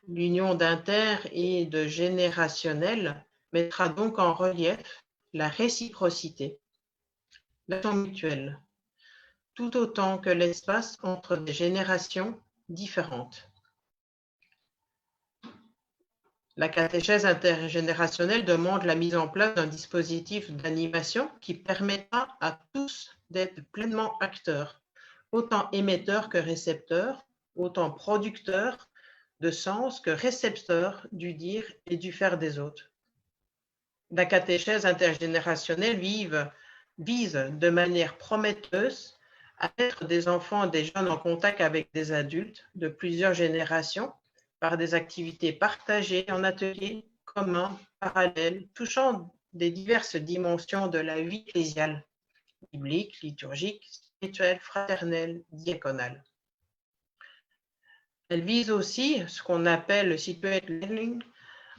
L'union d'inter et de générationnel mettra donc en relief la réciprocité, l'action mutuelle, tout autant que l'espace entre des générations différentes. La catéchèse intergénérationnelle demande la mise en place d'un dispositif d'animation qui permettra à tous d'être pleinement acteurs, autant émetteurs que récepteurs, autant producteurs de sens que récepteurs du dire et du faire des autres. La catéchèse intergénérationnelle vise de manière prometteuse à mettre des enfants et des jeunes en contact avec des adultes de plusieurs générations par des activités partagées en ateliers communs, parallèles, touchant des diverses dimensions de la vie ecclésiale, biblique, liturgique, spirituelle, fraternelle, diaconale. Elle vise aussi ce qu'on appelle le situate learning.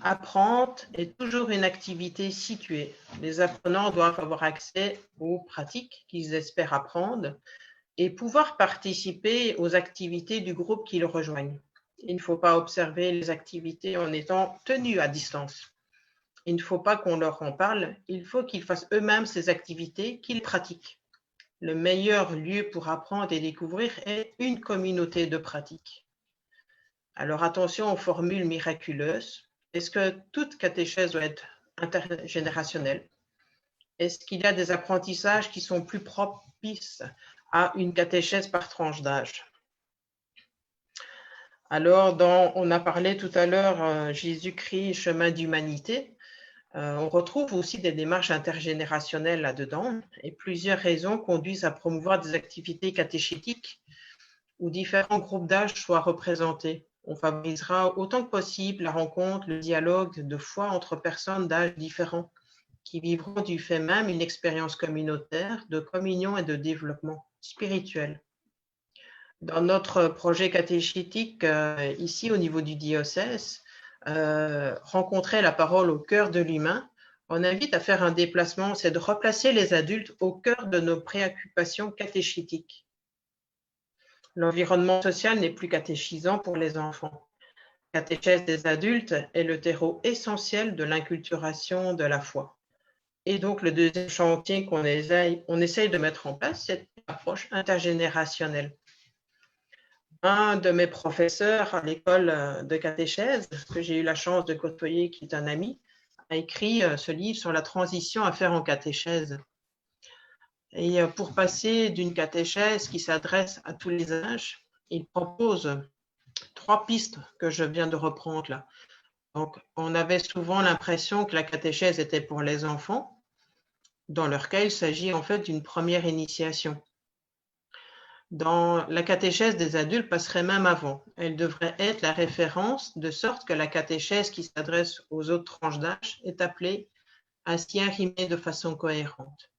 Apprendre est toujours une activité située. Les apprenants doivent avoir accès aux pratiques qu'ils espèrent apprendre et pouvoir participer aux activités du groupe qu'ils rejoignent. Il ne faut pas observer les activités en étant tenus à distance. Il ne faut pas qu'on leur en parle, il faut qu'ils fassent eux-mêmes ces activités, qu'ils pratiquent. Le meilleur lieu pour apprendre et découvrir est une communauté de pratique. Alors attention aux formules miraculeuses. Est-ce que toute catéchèse doit être intergénérationnelle? Est-ce qu'il y a des apprentissages qui sont plus propices à une catéchèse par tranche d'âge? Alors, on a parlé tout à l'heure Jésus-Christ, chemin d'humanité. On retrouve aussi des démarches intergénérationnelles là-dedans et plusieurs raisons conduisent à promouvoir des activités catéchétiques où différents groupes d'âge soient représentés. On favorisera autant que possible la rencontre, le dialogue de foi entre personnes d'âge différents qui vivront du fait même une expérience communautaire de communion et de développement spirituel. Dans notre projet catéchétique, ici au niveau du diocèse, rencontrer la parole au cœur de l'humain, on invite à faire un déplacement, c'est de replacer les adultes au cœur de nos préoccupations catéchétiques. L'environnement social n'est plus catéchisant pour les enfants. La catéchèse des adultes est le terreau essentiel de l'inculturation de la foi. Et donc, le deuxième chantier qu'on essaye de mettre en place, c'est l'approche intergénérationnelle. Un de mes professeurs à l'école de catéchèse, que j'ai eu la chance de côtoyer, qui est un ami, a écrit ce livre sur la transition à faire en catéchèse. Et pour passer d'une catéchèse qui s'adresse à tous les âges, il propose 3 pistes que je viens de reprendre là. Donc, on avait souvent l'impression que la catéchèse était pour les enfants, dans leur cas, il s'agit en fait d'une première initiation. Dans la catéchèse des adultes passerait même avant. Elle devrait être la référence, de sorte que la catéchèse qui s'adresse aux autres tranches d'âge est appelée à s'y arrimer de façon cohérente.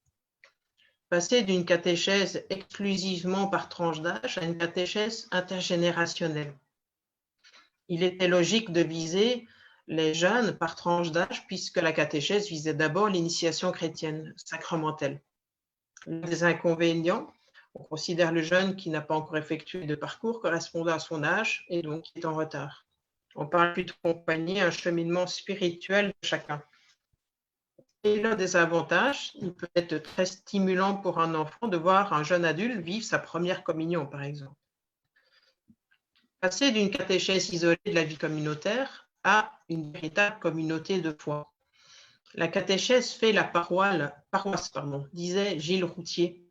Passer d'une catéchèse exclusivement par tranche d'âge à une catéchèse intergénérationnelle. Il était logique de viser les jeunes par tranche d'âge puisque la catéchèse visait d'abord l'initiation chrétienne sacramentelle. L'un des inconvénients, on considère le jeune qui n'a pas encore effectué de parcours correspondant à son âge et donc qui est en retard. On parle plutôt d'accompagner un cheminement spirituel de chacun. Et l'un des avantages, il peut être très stimulant pour un enfant de voir un jeune adulte vivre sa première communion, par exemple. Passer d'une catéchèse isolée de la vie communautaire à une véritable communauté de foi. La catéchèse fait la paroisse, disait Gilles Routier.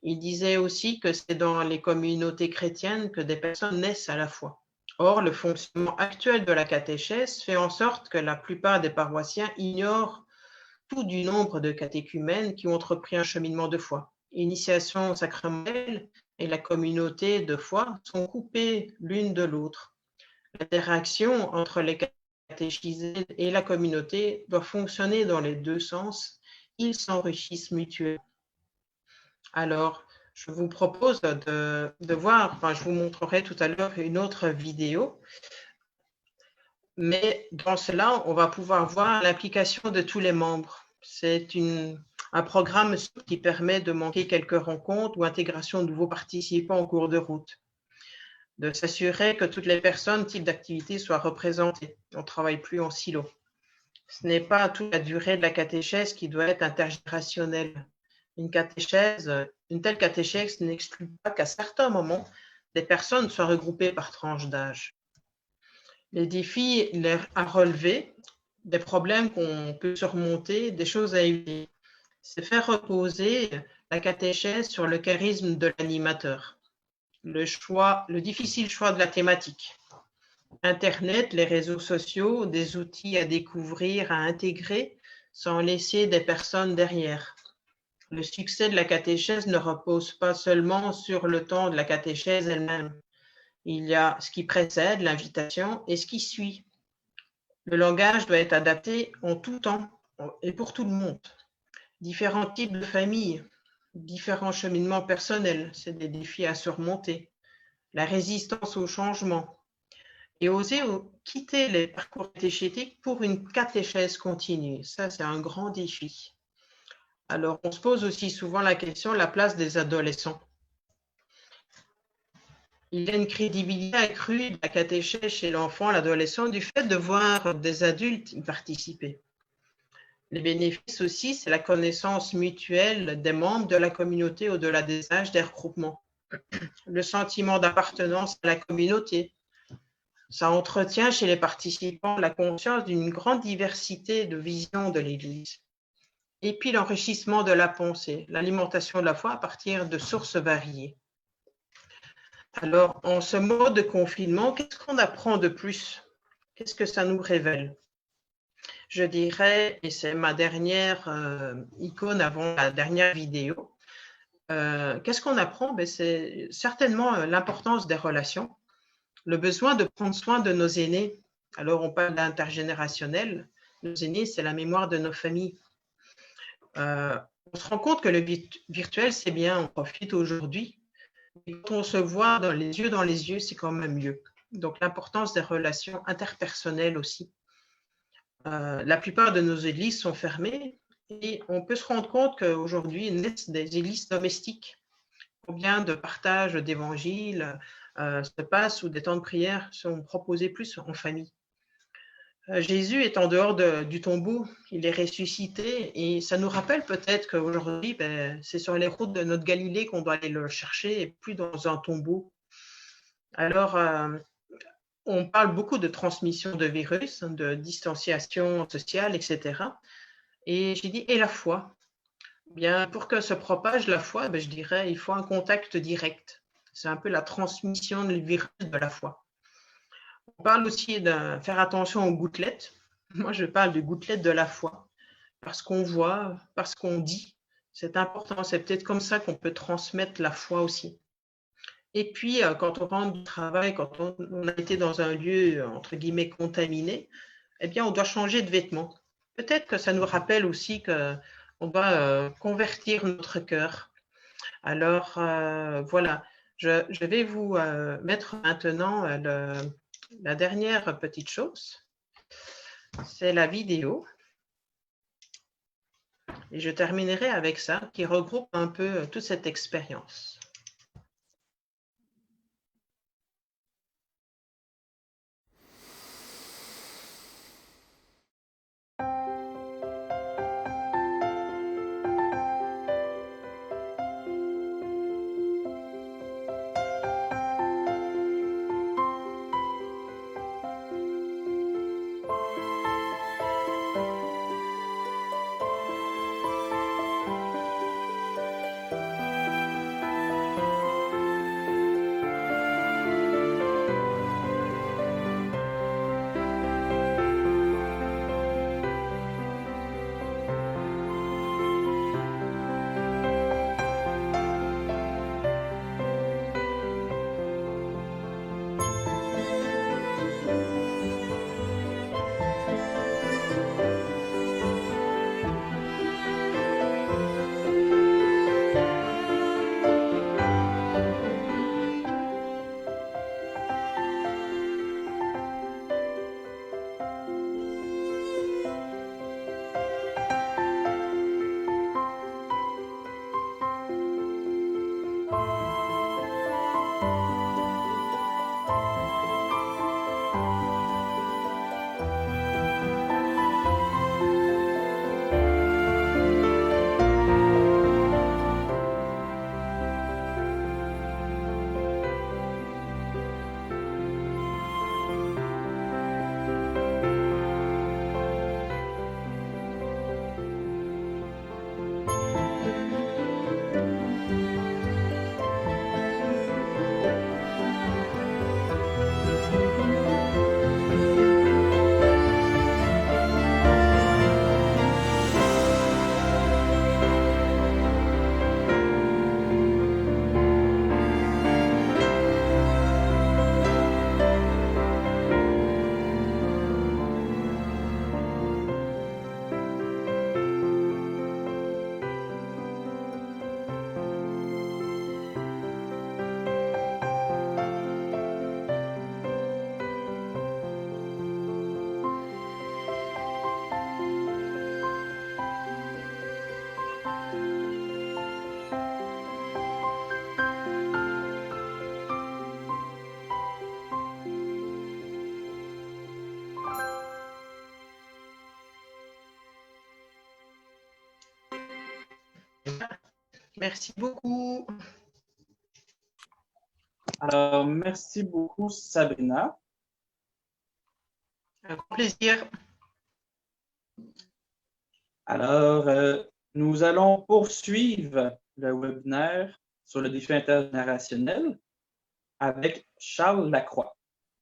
Il disait aussi que c'est dans les communautés chrétiennes que des personnes naissent à la foi. Or, le fonctionnement actuel de la catéchèse fait en sorte que la plupart des paroissiens ignorent tout du nombre de catéchumènes qui ont entrepris un cheminement de foi. Initiation sacramentelle et la communauté de foi sont coupées l'une de l'autre. L'interaction entre les catéchisés et la communauté doit fonctionner dans les deux sens. Ils s'enrichissent mutuellement. Alors, je vous propose de voir, je vous montrerai tout à l'heure une autre vidéo, mais dans cela, on va pouvoir voir l'implication de tous les membres. C'est un programme qui permet de manquer quelques rencontres ou intégration de nouveaux participants en cours de route, de s'assurer que toutes les personnes, types d'activités soient représentées. On ne travaille plus en silo. Ce n'est pas toute la durée de la catéchèse qui doit être intergénérationnelle. Une telle catéchèse n'exclut pas qu'à certains moments, des personnes soient regroupées par tranche d'âge. Les défis à relever, des problèmes qu'on peut surmonter, des choses à éviter, c'est faire reposer la catéchèse sur le charisme de l'animateur, le difficile choix de la thématique. Internet, les réseaux sociaux, des outils à découvrir, à intégrer, sans laisser des personnes derrière. Le succès de la catéchèse ne repose pas seulement sur le temps de la catéchèse elle-même. Il y a ce qui précède, l'invitation, et ce qui suit. Le langage doit être adapté en tout temps et pour tout le monde. Différents types de familles, différents cheminements personnels, c'est des défis à surmonter. La résistance au changement et oser quitter les parcours catéchétiques pour une catéchèse continue. Ça, c'est un grand défi. Alors, on se pose aussi souvent la question de la place des adolescents. Il y a une crédibilité accrue de la catéchèse chez l'enfant, l'adolescent, du fait de voir des adultes y participer. Les bénéfices aussi, c'est la connaissance mutuelle des membres de la communauté au-delà des âges des regroupements. Le sentiment d'appartenance à la communauté. Ça entretient chez les participants la conscience d'une grande diversité de visions de l'Église. Et puis l'enrichissement de la pensée, l'alimentation de la foi à partir de sources variées. Alors, en ce mode de confinement, qu'est-ce qu'on apprend de plus? Qu'est-ce que ça nous révèle? Je dirais, et c'est ma dernière icône avant la dernière vidéo, qu'est-ce qu'on apprend? C'est certainement l'importance des relations, le besoin de prendre soin de nos aînés. Alors, on parle d'intergénérationnel. Nos aînés, c'est la mémoire de nos familles. On se rend compte que le virtuel, c'est bien, on profite aujourd'hui. Et quand on se voit dans les yeux, c'est quand même mieux. Donc, l'importance des relations interpersonnelles aussi. La plupart de nos églises sont fermées et on peut se rendre compte qu'aujourd'hui, naissent des églises domestiques. Combien de partages d'évangiles se passent ou des temps de prière sont proposés plus en famille. Jésus est en dehors du tombeau, il est ressuscité et ça nous rappelle peut-être qu'aujourd'hui, c'est sur les routes de notre Galilée qu'on doit aller le chercher et plus dans un tombeau. Alors, on parle beaucoup de transmission de virus, de distanciation sociale, etc. Et j'ai dit, et la foi? Bien, pour que se propage la foi, je dirais, il faut un contact direct. C'est un peu la transmission du virus de la foi. On parle aussi de faire attention aux gouttelettes. Moi, je parle de gouttelettes de la foi. Parce qu'on voit, parce qu'on dit, c'est important. C'est peut-être comme ça qu'on peut transmettre la foi aussi. Et puis, quand on rentre du travail, quand on a été dans un lieu, entre guillemets, contaminé, eh bien, on doit changer de vêtements. Peut-être que ça nous rappelle aussi qu'on doit convertir notre cœur. Alors, voilà, je vais vous mettre maintenant la dernière petite chose. C'est la vidéo. Et je terminerai avec ça, qui regroupe un peu toute cette expérience. Merci beaucoup. Alors, merci beaucoup, Sabrina. Un grand plaisir. Alors, nous allons poursuivre le webinaire sur le défi intergénérationnel avec Charles Lacroix,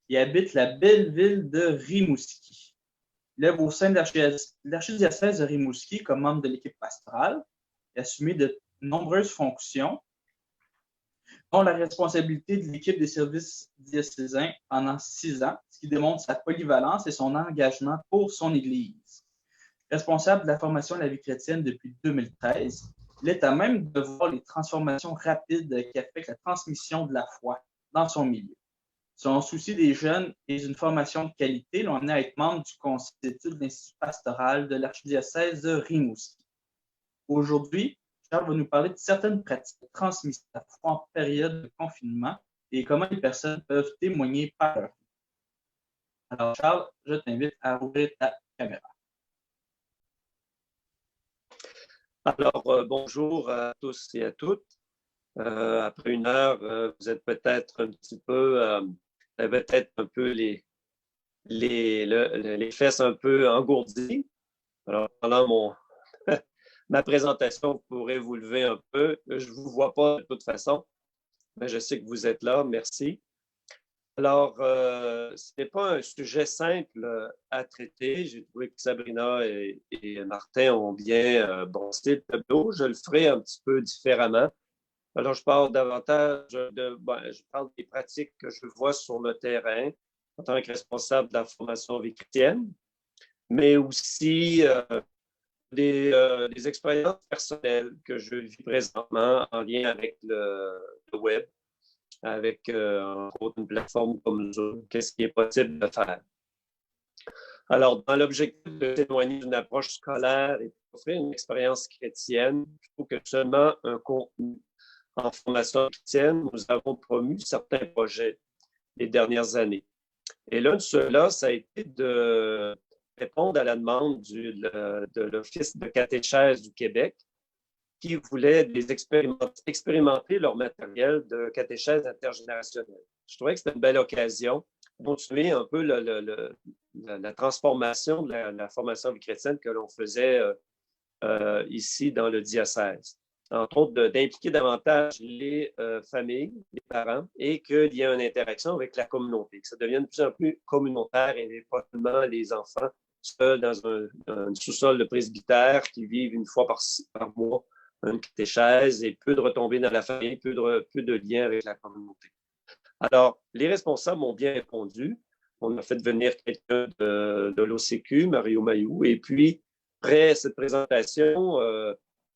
qui habite la belle ville de Rimouski. Il est au sein de l'archidiocèse de Rimouski comme membre de l'équipe pastorale et a assumé de nombreuses fonctions, dont la responsabilité de l'équipe des services diocésains pendant 6 ans, ce qui démontre sa polyvalence et son engagement pour son Église. Responsable de la formation à la vie chrétienne depuis 2013, il est à même de voir les transformations rapides qui affectent la transmission de la foi dans son milieu. Son souci des jeunes et d'une formation de qualité l'ont amené à être membre du conseil d'études de l'Institut pastoral de l'archidiocèse de Rimouski. Aujourd'hui, Charles va nous parler de certaines pratiques de transmission de la foi en période de confinement et comment les personnes peuvent témoigner par leur vie. Alors, Charles, je t'invite à ouvrir ta caméra. Alors, bonjour à tous et à toutes. Après une heure, vous êtes peut-être un petit peu, peut-être un peu les fesses un peu engourdies. Alors, pendant ma présentation, vous pourrez vous lever un peu. Je ne vous vois pas de toute façon, mais je sais que vous êtes là. Merci. Alors, ce n'est pas un sujet simple à traiter. J'ai trouvé que Sabrina et Martin ont bien brossé le tableau. Je le ferai un petit peu différemment. Alors, je parle davantage je parle des pratiques que je vois sur le terrain en tant que responsable de la formation vie chrétienne, mais aussi des expériences personnelles que je vis présentement en lien avec le web, avec entre autres une plateforme comme Zoom, qu'est-ce qui est possible de faire. Alors, dans l'objectif de témoigner d'une approche scolaire et d'offrir une expérience chrétienne, plutôt que seulement un contenu en formation chrétienne, nous avons promu certains projets les dernières années. Et l'un de ceux-là, ça a été de répondre à la demande de l'Office de catéchèse du Québec qui voulaient expérimenter leur matériel de catéchèse intergénérationnelle. Je trouvais que c'était une belle occasion de continuer un peu la transformation de la formation chrétienne que l'on faisait ici dans le diocèse. Entre autres, d'impliquer davantage les familles, les parents, et qu'il y ait une interaction avec la communauté, que ça devienne de plus en plus communautaire et pas seulement les enfants seuls dans un sous-sol de presbytère qui vivent une fois par mois une catéchèse et peu de retombées dans la famille, peu de liens avec la communauté. Alors, les responsables m'ont bien répondu. On a fait venir quelqu'un de l'OCQ, Mario Mayou, et puis, après cette présentation,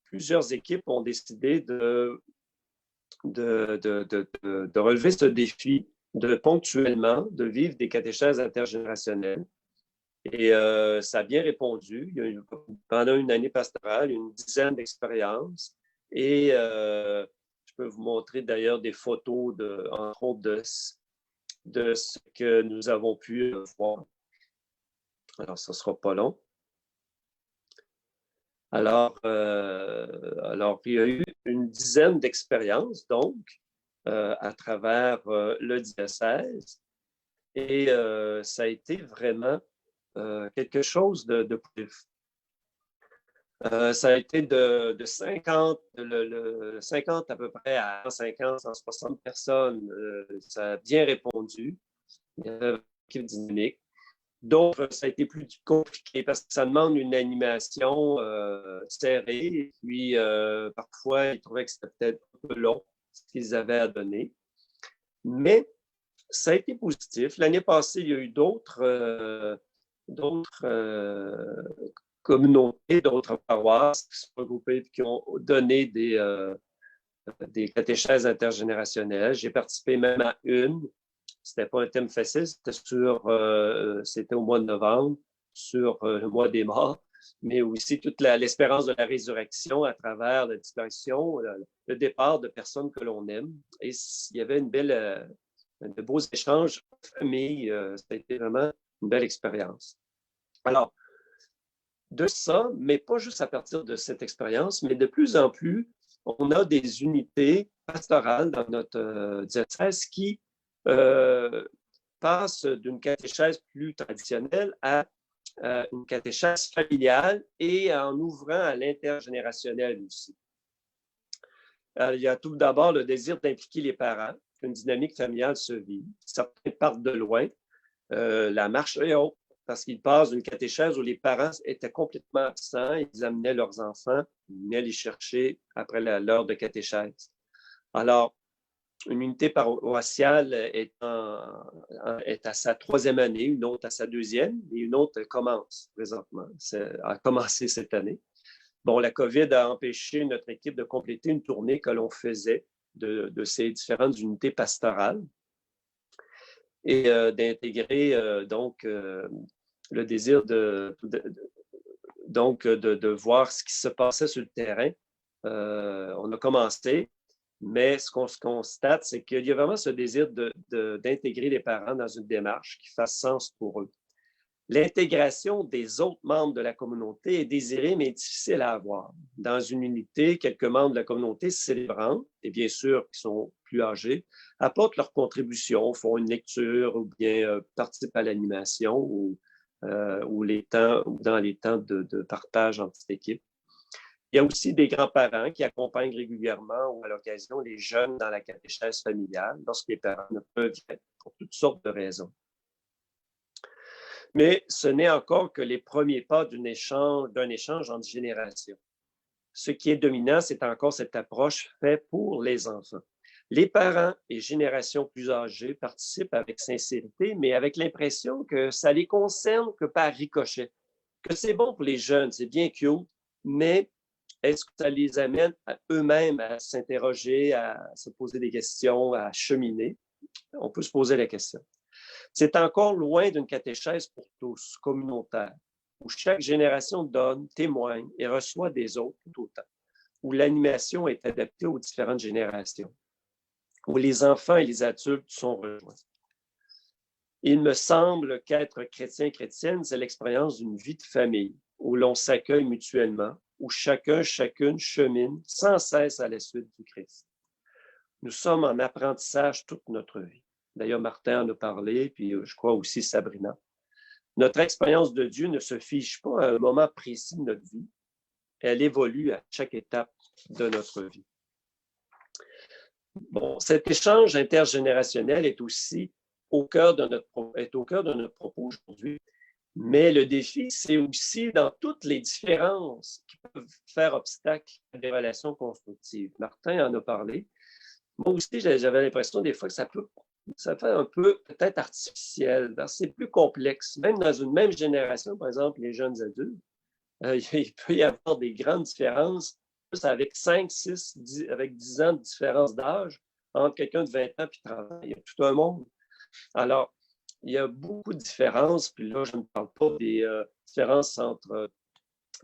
plusieurs équipes ont décidé de relever ce défi de ponctuellement de vivre des catéchèses intergénérationnelles. Et ça a bien répondu. Il y a eu, pendant une année pastorale, une dizaine d'expériences. Et je peux vous montrer d'ailleurs des photos, entre autres, de ce que nous avons pu voir. Alors, ça ne sera pas long. Alors, il y a eu une dizaine d'expériences, donc, à travers le diocèse. Et ça a été vraiment quelque chose de positif. Ça a été de 50 à peu près à 150, 160 personnes. Ça a bien répondu. Il y avait une équipe dynamique. D'autres, ça a été plus compliqué parce que ça demande une animation serrée. Et puis, parfois, ils trouvaient que c'était peut-être un peu long ce qu'ils avaient à donner. Mais ça a été positif. L'année passée, il y a eu d'autres communautés, d'autres paroisses qui sont regroupées et qui ont donné des catéchèses intergénérationnelles. J'ai participé même à une. C'était pas un thème facile, c'était au mois de novembre, sur le mois des morts, mais aussi toute l'espérance de la résurrection à travers la disparition, le départ de personnes que l'on aime. Et il y avait de beaux échanges en famille. Ça a été vraiment une belle expérience. Alors, de ça, mais pas juste à partir de cette expérience, mais de plus en plus, on a des unités pastorales dans notre diocèse qui passent d'une catéchèse plus traditionnelle à une catéchèse familiale et en ouvrant à l'intergénérationnel aussi. Il y a tout d'abord le désir d'impliquer les parents, qu'une dynamique familiale se vit. Certains partent de loin. La marche est haute parce qu'ils passent d'une catéchèse où les parents étaient complètement absents, ils amenaient leurs enfants, ils venaient les chercher après l'heure de catéchèse. Alors, une unité paroissiale est à sa 3e année, une autre à sa 2e, et une autre commence présentement, a commencé cette année. Bon, la COVID a empêché notre équipe de compléter une tournée que l'on faisait de ces différentes unités pastorales et d'intégrer donc le désir de voir ce qui se passait sur le terrain. On a commencé, mais ce qu'on se constate, c'est qu'il y a vraiment ce désir d'intégrer les parents dans une démarche qui fasse sens pour eux. L'intégration des autres membres de la communauté est désirée, mais difficile à avoir. Dans une unité, quelques membres de la communauté célébrantes, et bien sûr qui sont plus âgés, apportent leur contribution, font une lecture ou bien participent à l'animation ou dans les temps de partage en petite équipe. Il y a aussi des grands-parents qui accompagnent régulièrement ou à l'occasion les jeunes dans la catéchèse familiale lorsque les parents ne peuvent y être pour toutes sortes de raisons. Mais ce n'est encore que les premiers pas d'un échange entre générations. Ce qui est dominant, c'est encore cette approche faite pour les enfants. Les parents et générations plus âgées participent avec sincérité, mais avec l'impression que ça les concerne que par ricochet, que c'est bon pour les jeunes, c'est bien cute, mais est-ce que ça les amène à eux-mêmes à s'interroger, à se poser des questions, à cheminer? On peut se poser la question. C'est encore loin d'une catéchèse pour tous, communautaire, où chaque génération donne, témoigne et reçoit des autres tout autant, où l'animation est adaptée aux différentes générations, où les enfants et les adultes sont rejoints. Il me semble qu'être chrétien-chrétienne, c'est l'expérience d'une vie de famille, où l'on s'accueille mutuellement, où chacune chemine sans cesse à la suite du Christ. Nous sommes en apprentissage toute notre vie. D'ailleurs, Martin en a parlé, puis je crois aussi Sabrina. Notre expérience de Dieu ne se fige pas à un moment précis de notre vie. Elle évolue à chaque étape de notre vie. Bon, cet échange intergénérationnel est aussi au cœur de notre propos aujourd'hui. Mais le défi, c'est aussi dans toutes les différences qui peuvent faire obstacle à des relations constructives. Martin en a parlé. Moi aussi, j'avais l'impression des fois que ça fait un peu peut-être artificiel, parce que c'est plus complexe. Même dans une même génération, par exemple, les jeunes adultes, il peut y avoir des grandes différences, plus avec 5, 6, 10, avec 10 ans de différence d'âge, entre quelqu'un de 20 ans et 30 ans. Il y a tout un monde. Alors, il y a beaucoup de différences, puis là, je ne parle pas des différences entre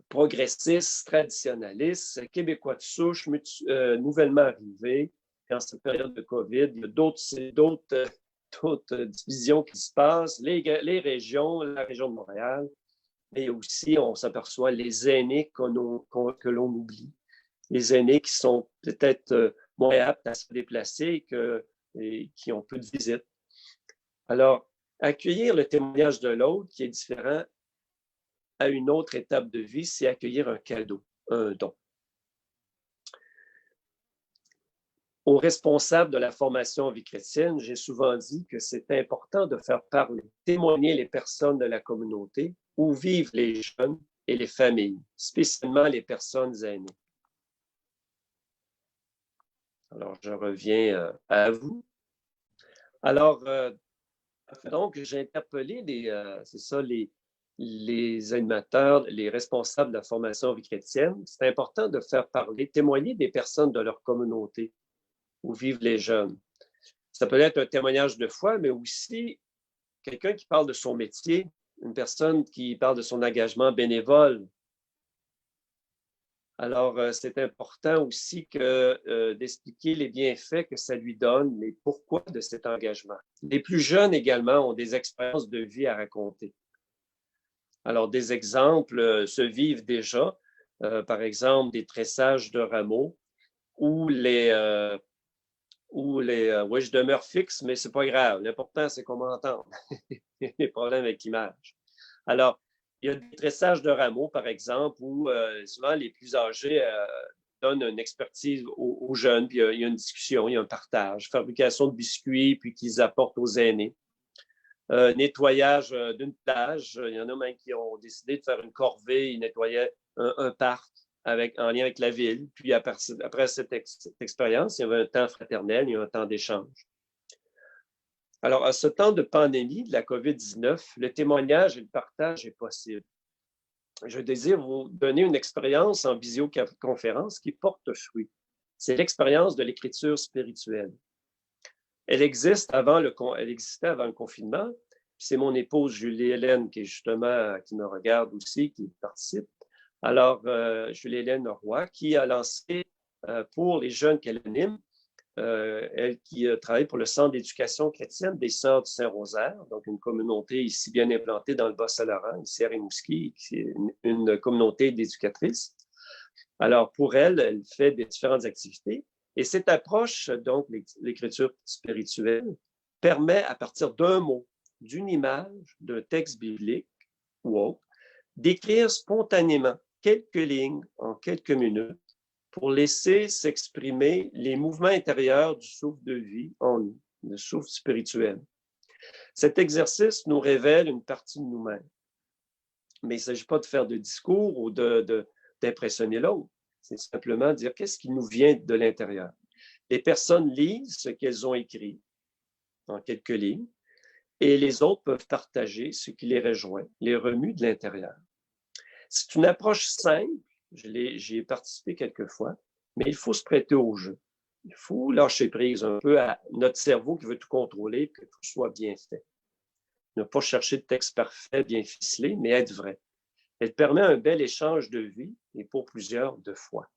progressistes, traditionalistes, Québécois de souche, nouvellement arrivés. En cette période de COVID, il y a d'autres divisions qui se passent, les régions, la région de Montréal, mais aussi, on s'aperçoit les aînés que l'on oublie, les aînés qui sont peut-être moins aptes à se déplacer et qui ont peu de visites. Alors, accueillir le témoignage de l'autre qui est différent à une autre étape de vie, c'est accueillir un cadeau, un don. Aux responsables de la formation en vie chrétienne, j'ai souvent dit que c'est important de faire parler, témoigner les personnes de la communauté où vivent les jeunes et les familles, spécialement les personnes aînées. Alors, je reviens à vous. Alors, donc, j'ai interpellé les animateurs, les responsables de la formation en vie chrétienne. C'est important de faire parler, témoigner des personnes de leur communauté où vivent les jeunes. Ça peut être un témoignage de foi, mais aussi quelqu'un qui parle de son métier, une personne qui parle de son engagement bénévole. Alors, c'est important aussi d'expliquer les bienfaits que ça lui donne, les pourquoi de cet engagement. Les plus jeunes également ont des expériences de vie à raconter. Alors, des exemples se vivent déjà, par exemple des tressages de rameaux. oui, je demeure fixe, mais c'est pas grave. L'important, c'est qu'on m'entende. Il y a des problèmes avec l'image. Alors, il y a des tressages de rameaux, par exemple, où souvent les plus âgés donnent une expertise aux jeunes, puis il y a une discussion, il y a un partage, fabrication de biscuits, puis qu'ils apportent aux aînés. Nettoyage d'une plage. Il y en a même qui ont décidé de faire une corvée, ils nettoyaient un parc en lien avec la ville. Puis après cette expérience, il y avait un temps fraternel, il y a un temps d'échange. Alors, à ce temps de pandémie de la COVID-19, le témoignage et le partage est possible. Je désire vous donner une expérience en visioconférence qui porte fruit. C'est l'expérience de l'écriture spirituelle. Elle existait avant le confinement. C'est mon épouse Julie-Hélène qui me regarde aussi, qui participe. Alors, Julie-Hélène Roy, qui a lancé pour les jeunes qu'elle anime, elle qui travaille pour le Centre d'éducation chrétienne des Sœurs du Saint-Rosaire, donc une communauté ici bien implantée dans le Bas-Saint-Laurent, ici à Rimouski, qui est une communauté d'éducatrices. Alors, pour elle, elle fait des différentes activités. Et cette approche, donc, l'écriture spirituelle, permet à partir d'un mot, d'une image, d'un texte biblique ou autre, d'écrire spontanément quelques lignes en quelques minutes pour laisser s'exprimer les mouvements intérieurs du souffle de vie en nous, le souffle spirituel. Cet exercice nous révèle une partie de nous-mêmes. Mais il ne s'agit pas de faire de discours ou d'impressionner l'autre. C'est simplement dire qu'est-ce qui nous vient de l'intérieur. Les personnes lisent ce qu'elles ont écrit en quelques lignes et les autres peuvent partager ce qui les rejoint, les remue de l'intérieur. C'est une approche simple, j'y ai participé quelques fois, mais il faut se prêter au jeu. Il faut lâcher prise un peu à notre cerveau qui veut tout contrôler, que tout soit bien fait. Ne pas chercher de texte parfait, bien ficelé, mais être vrai. Elle permet un bel échange de vie et pour plusieurs de foi.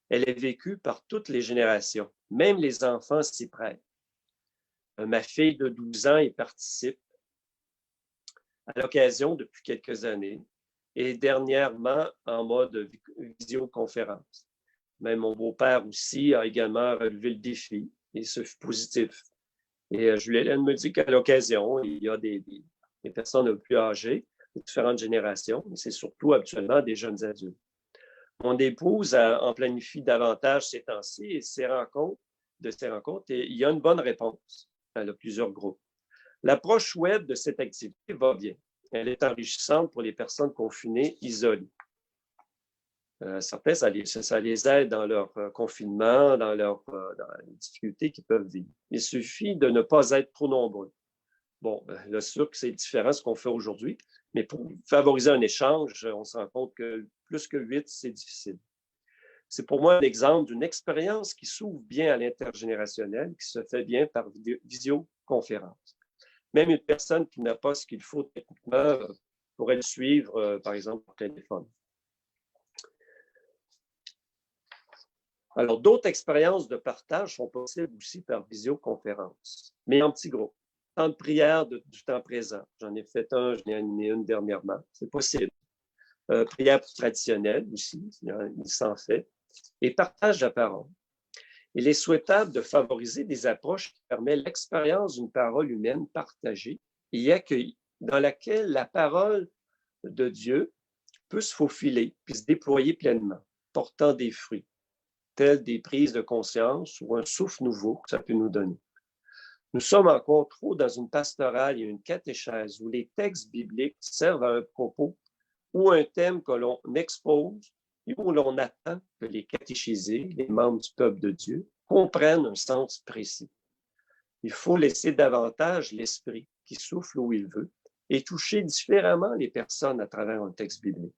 Elle est vécue par toutes les générations, même les enfants s'y prêtent. Ma fille de 12 ans y participe à l'occasion depuis quelques années et dernièrement en mode visioconférence. Même mon beau-père aussi a également relevé le défi et ce fut positif. Et Julie-Hélène me dit qu'à l'occasion, il y a des personnes un peu plus âgées, de différentes générations, mais c'est surtout habituellement des jeunes adultes. Mon épouse en planifie davantage ces temps-ci et ces rencontres, et il y a une bonne réponse. Elle a plusieurs groupes. L'approche web de cette activité va bien. Elle est enrichissante pour les personnes confinées, isolées. Certains, ça les aide dans leur confinement, dans les difficultés qu'ils peuvent vivre. Il suffit de ne pas être trop nombreux. Bon, là, c'est sûr que c'est différent de ce qu'on fait aujourd'hui, mais pour favoriser un échange, on se rend compte que plus que 8, c'est difficile. C'est pour moi un exemple d'une expérience qui s'ouvre bien à l'intergénérationnel, qui se fait bien par visioconférence. Même une personne qui n'a pas ce qu'il faut techniquement pourrait le suivre, par exemple, par téléphone. Alors, d'autres expériences de partage sont possibles aussi par visioconférence, mais en petits groupes. Temps de prière du temps présent. J'en ai fait j'en ai animé une dernièrement. C'est possible. Prière traditionnelle aussi, il s'en fait. Et partage de la parole. Il est souhaitable de favoriser des approches qui permettent l'expérience d'une parole humaine partagée et accueillie, dans laquelle la parole de Dieu peut se faufiler puis se déployer pleinement, portant des fruits, tels des prises de conscience ou un souffle nouveau que ça peut nous donner. Nous sommes encore trop dans une pastorale et une catéchèse où les textes bibliques servent à un propos ou un thème que l'on expose et où l'on attend que les catéchisés, les membres du peuple de Dieu, comprennent un sens précis. Il faut laisser davantage l'esprit qui souffle où il veut et toucher différemment les personnes à travers un texte biblique.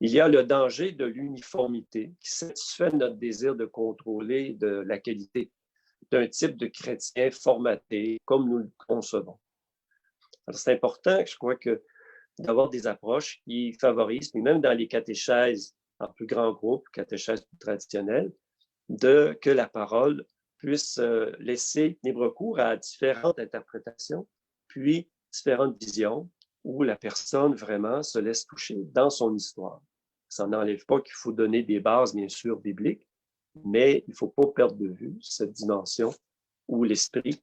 Il y a le danger de l'uniformité qui satisfait notre désir de contrôler de la qualité d'un type de chrétien formaté comme nous le concevons. Alors, c'est important, je crois, d'avoir des approches qui favorisent, mais même dans les catéchèses en plus grand groupe, catéchèses plus traditionnelles, que la parole puisse laisser libre cours à différentes interprétations, puis différentes visions où la personne vraiment se laisse toucher dans son histoire. Ça n'enlève pas qu'il faut donner des bases, bien sûr, bibliques, Mais il ne faut pas perdre de vue cette dimension où l'esprit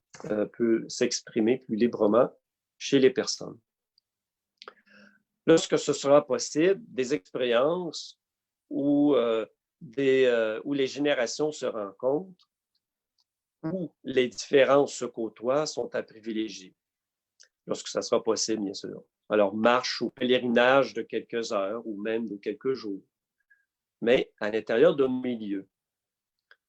peut s'exprimer plus librement chez les personnes. Lorsque ce sera possible, des expériences où les générations se rencontrent, où les différences se côtoient, sont à privilégier, lorsque ça sera possible, bien sûr. Alors, marche ou pèlerinage de quelques heures ou même de quelques jours, mais à l'intérieur d'un milieu.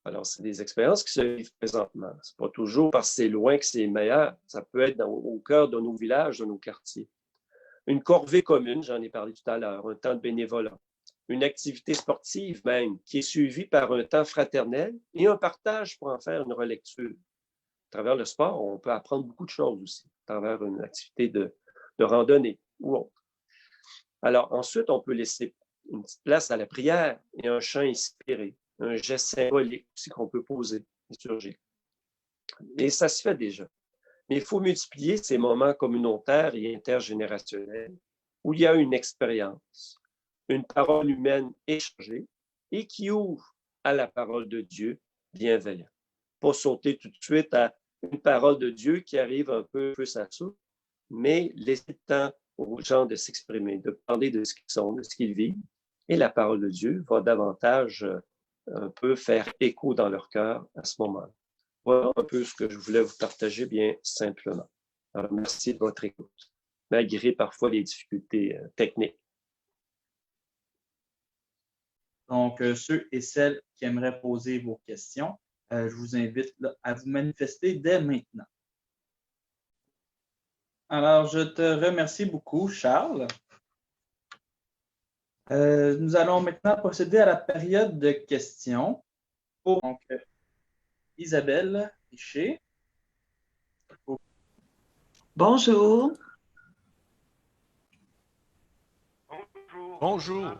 Alors, c'est des expériences qui se vivent présentement. Ce n'est pas toujours parce que c'est loin que c'est meilleur. Ça peut être au cœur de nos villages, de nos quartiers. Une corvée commune, j'en ai parlé tout à l'heure, un temps de bénévolat. Une activité sportive même, qui est suivie par un temps fraternel et un partage pour en faire une relecture. À travers le sport, on peut apprendre beaucoup de choses aussi, à travers une activité de randonnée ou autre. Alors, ensuite, on peut laisser une petite place à la prière et un chant inspiré, un geste symbolique aussi qu'on peut poser, liturgique. Et ça se fait déjà. Mais il faut multiplier ces moments communautaires et intergénérationnels où il y a une expérience, une parole humaine échangée et qui ouvre à la parole de Dieu bienveillant. Pas sauter tout de suite à une parole de Dieu qui arrive un peu sa soupe, mais laisser le temps aux gens de s'exprimer, de parler de ce qu'ils sont, de ce qu'ils vivent. Et la parole de Dieu va davantage un peu faire écho dans leur cœur à ce moment-là. Voilà un peu ce que je voulais vous partager bien simplement. Alors, merci de votre écoute, malgré parfois les difficultés techniques. Donc, ceux et celles qui aimeraient poser vos questions, je vous invite là, à vous manifester dès maintenant. Alors, je te remercie beaucoup, Charles. Nous allons maintenant procéder à la période de questions. Donc, Isabelle Richer. Bonjour. Bonjour.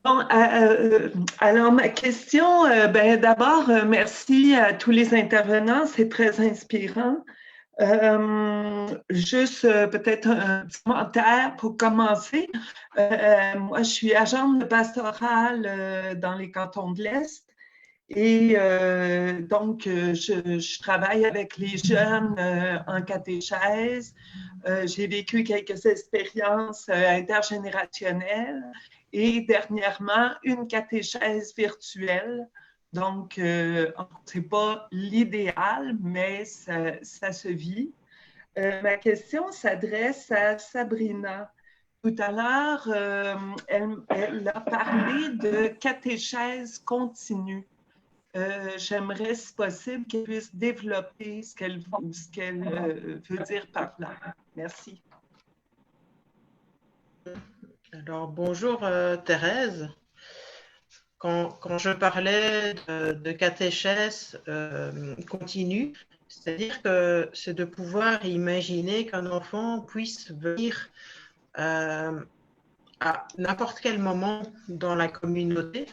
Bon, alors, ma question, d'abord, merci à tous les intervenants, c'est très inspirant. Juste peut-être un petit commentaire pour commencer. Moi, je suis agente pastorale dans les cantons de l'Est et donc je travaille avec les jeunes en catéchèse. J'ai vécu quelques expériences intergénérationnelles et dernièrement une catéchèse virtuelle. Donc, ce n'est pas l'idéal, mais ça se vit. Ma question s'adresse à Sabrina. Tout à l'heure, elle a parlé de catéchèse continue. J'aimerais, si possible, qu'elle puisse développer ce qu'elle veut dire par là. Merci. Alors, bonjour Thérèse. Quand je parlais de catéchèse continue, c'est-à-dire que c'est de pouvoir imaginer qu'un enfant puisse venir à n'importe quel moment dans la communauté,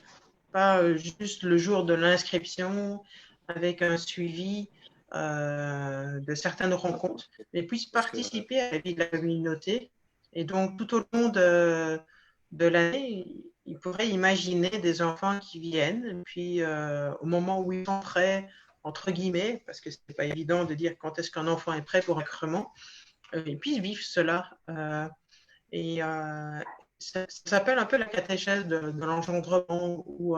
pas juste le jour de l'inscription avec un suivi de certaines rencontres, mais puisse participer à la vie de la communauté. Et donc, tout au long de l'année, il pourrait imaginer des enfants qui viennent, et puis au moment où ils sont prêts, entre guillemets, parce que ce n'est pas évident de dire quand est-ce qu'un enfant est prêt pour un sacrement, ils puissent vivre cela. Ça s'appelle un peu la catéchèse de l'engendrement, ou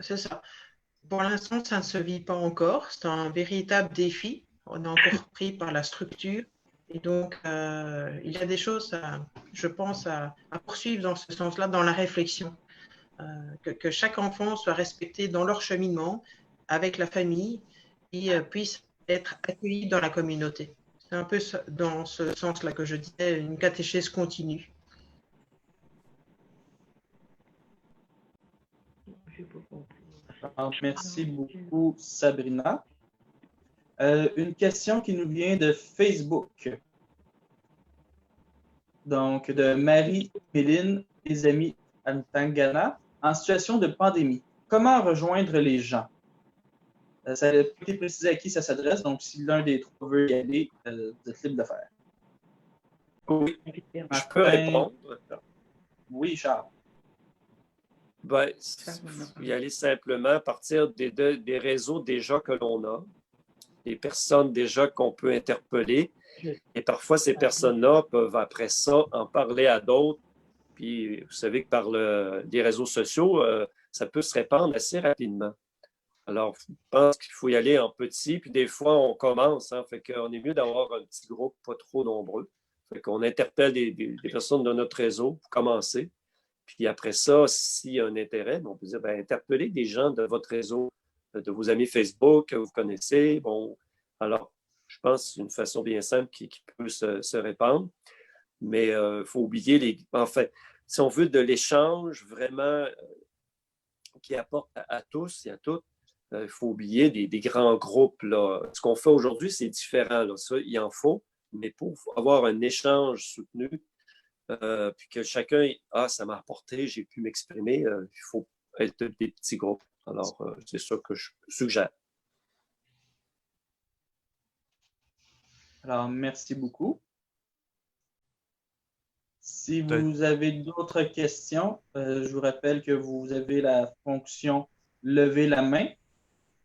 c'est ça. Pour l'instant, ça ne se vit pas encore. C'est un véritable défi. On est encore pris par la structure. Et donc, il y a des choses, je pense, à poursuivre dans ce sens-là, dans la réflexion. Que chaque enfant soit respecté dans leur cheminement avec la famille et puisse être accueilli dans la communauté. C'est un peu dans ce sens-là que je disais une catéchèse continue. Alors, merci beaucoup, Sabrina. Une question qui nous vient de Facebook. Donc, de Marie-Méline, les amis Altangana, en situation de pandémie. Comment rejoindre les gens? Ça n'a pas été précisé à qui ça s'adresse, donc si l'un des trois veut y aller, vous êtes libre de le faire. Oui, je peux répondre. Oui, Charles. Ben, il faut y aller simplement à partir des réseaux déjà que l'on a, des personnes déjà qu'on peut interpeller. Et parfois, ces personnes-là peuvent, après ça, en parler à d'autres. Puis, vous savez que par les réseaux sociaux, ça peut se répandre assez rapidement. Alors, je pense qu'il faut y aller en petit, puis des fois, on commence. Hein, fait qu'on est mieux d'avoir un petit groupe pas trop nombreux. Fait qu'on interpelle des personnes de notre réseau pour commencer. Puis après ça, s'il y a un intérêt, on peut dire, ben, interpellez des gens de votre réseau, de vos amis Facebook que vous connaissez. Bon, alors, je pense que c'est une façon bien simple qui peut se répandre. Mais il faut oublier en fait, si on veut de l'échange vraiment qui apporte à tous et à toutes, il faut oublier des grands groupes. Là. Ce qu'on fait aujourd'hui, c'est différent. Là. Ça, il en faut, mais pour avoir un échange soutenu, puis que chacun, ça m'a apporté, j'ai pu m'exprimer, il faut être des petits groupes. Alors, c'est ça que je suggère. Alors, merci beaucoup. Si vous avez d'autres questions, je vous rappelle que vous avez la fonction « Lever la main ».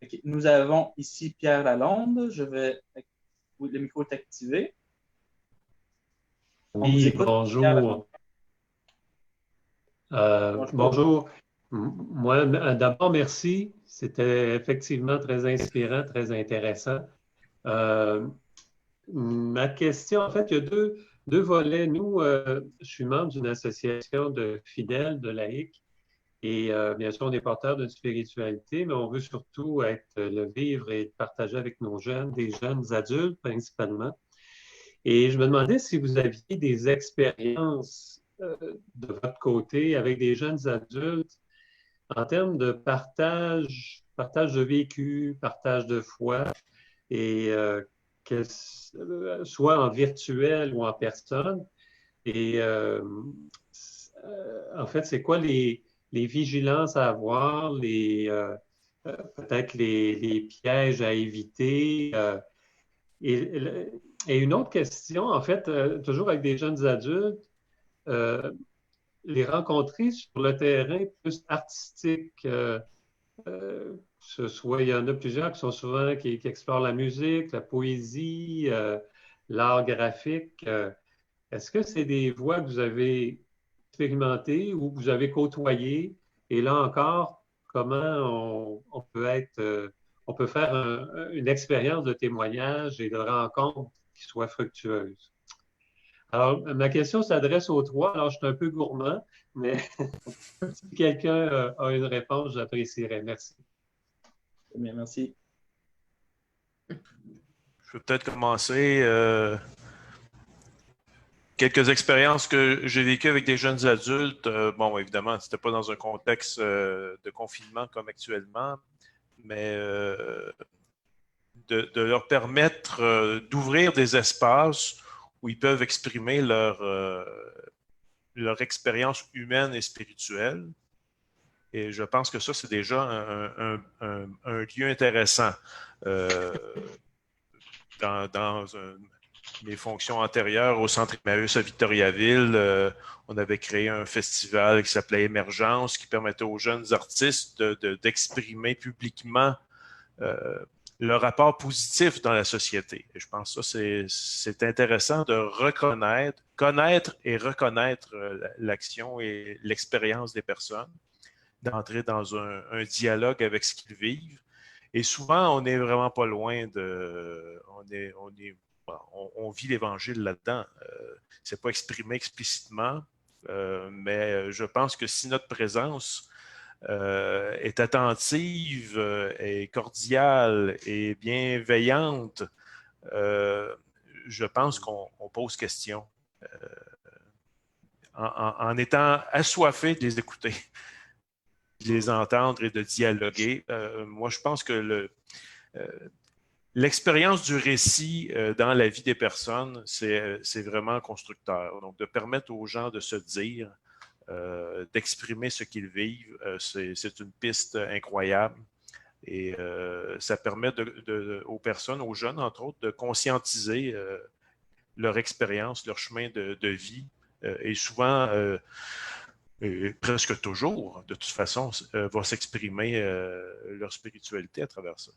Okay. Nous avons ici Pierre Lalonde. Le micro est activé. Oui, bonjour. Bonjour. Moi, d'abord, merci. C'était effectivement très inspirant, très intéressant. Ma question, en fait, il y a deux volets. Nous, je suis membre d'une association de fidèles, de laïcs, et bien sûr, on est porteur d'une spiritualité, mais on veut surtout le vivre et partager avec nos jeunes, des jeunes adultes principalement. Et je me demandais si vous aviez des expériences de votre côté avec des jeunes adultes en termes de partage de vécu, partage de foi, et soit en virtuel ou en personne. Et en fait, c'est quoi les vigilances à avoir, peut-être les pièges à éviter? Et une autre question, en fait, toujours avec des jeunes adultes, les rencontrer sur le terrain plus artistique, il y en a plusieurs qui sont souvent qui explorent la musique, la poésie, l'art graphique. Est-ce que c'est des voies que vous avez expérimentées ou que vous avez côtoyées? Et là encore, comment on peut faire une expérience de témoignage et de rencontre qui soit fructueuse? Alors, ma question s'adresse aux trois. Alors, je suis un peu gourmand, mais si quelqu'un a une réponse, j'apprécierais. Merci. Bien, merci. Je vais peut-être commencer. Quelques expériences que j'ai vécues avec des jeunes adultes. Bon, évidemment, ce n'était pas dans un contexte de confinement comme actuellement, mais de leur permettre d'ouvrir des espaces où ils peuvent exprimer leur expérience humaine et spirituelle. Et je pense que ça, c'est déjà un lieu intéressant. Dans mes fonctions antérieures au Centre Emmaüs à Victoriaville, on avait créé un festival qui s'appelait Émergence, qui permettait aux jeunes artistes d'exprimer publiquement leur rapport positif dans la société. Et je pense que ça, c'est intéressant de connaître et reconnaître l'action et l'expérience des personnes, d'entrer dans un dialogue avec ce qu'ils vivent. Et souvent, on n'est vraiment pas loin de... On vit l'Évangile là-dedans. C'est pas exprimé explicitement, mais je pense que si notre présence est attentive, est cordiale et bienveillante, je pense qu'on pose question en étant assoiffé de les écouter, de les entendre et de dialoguer. Moi, je pense que l'expérience du récit dans la vie des personnes, c'est vraiment constructeur. Donc, de permettre aux gens de se dire, d'exprimer ce qu'ils vivent, c'est une piste incroyable. Et ça permet aux personnes, aux jeunes, entre autres, de conscientiser leur expérience, leur chemin de vie. Et souvent, et presque toujours, de toute façon, va s'exprimer leur spiritualité à travers ça.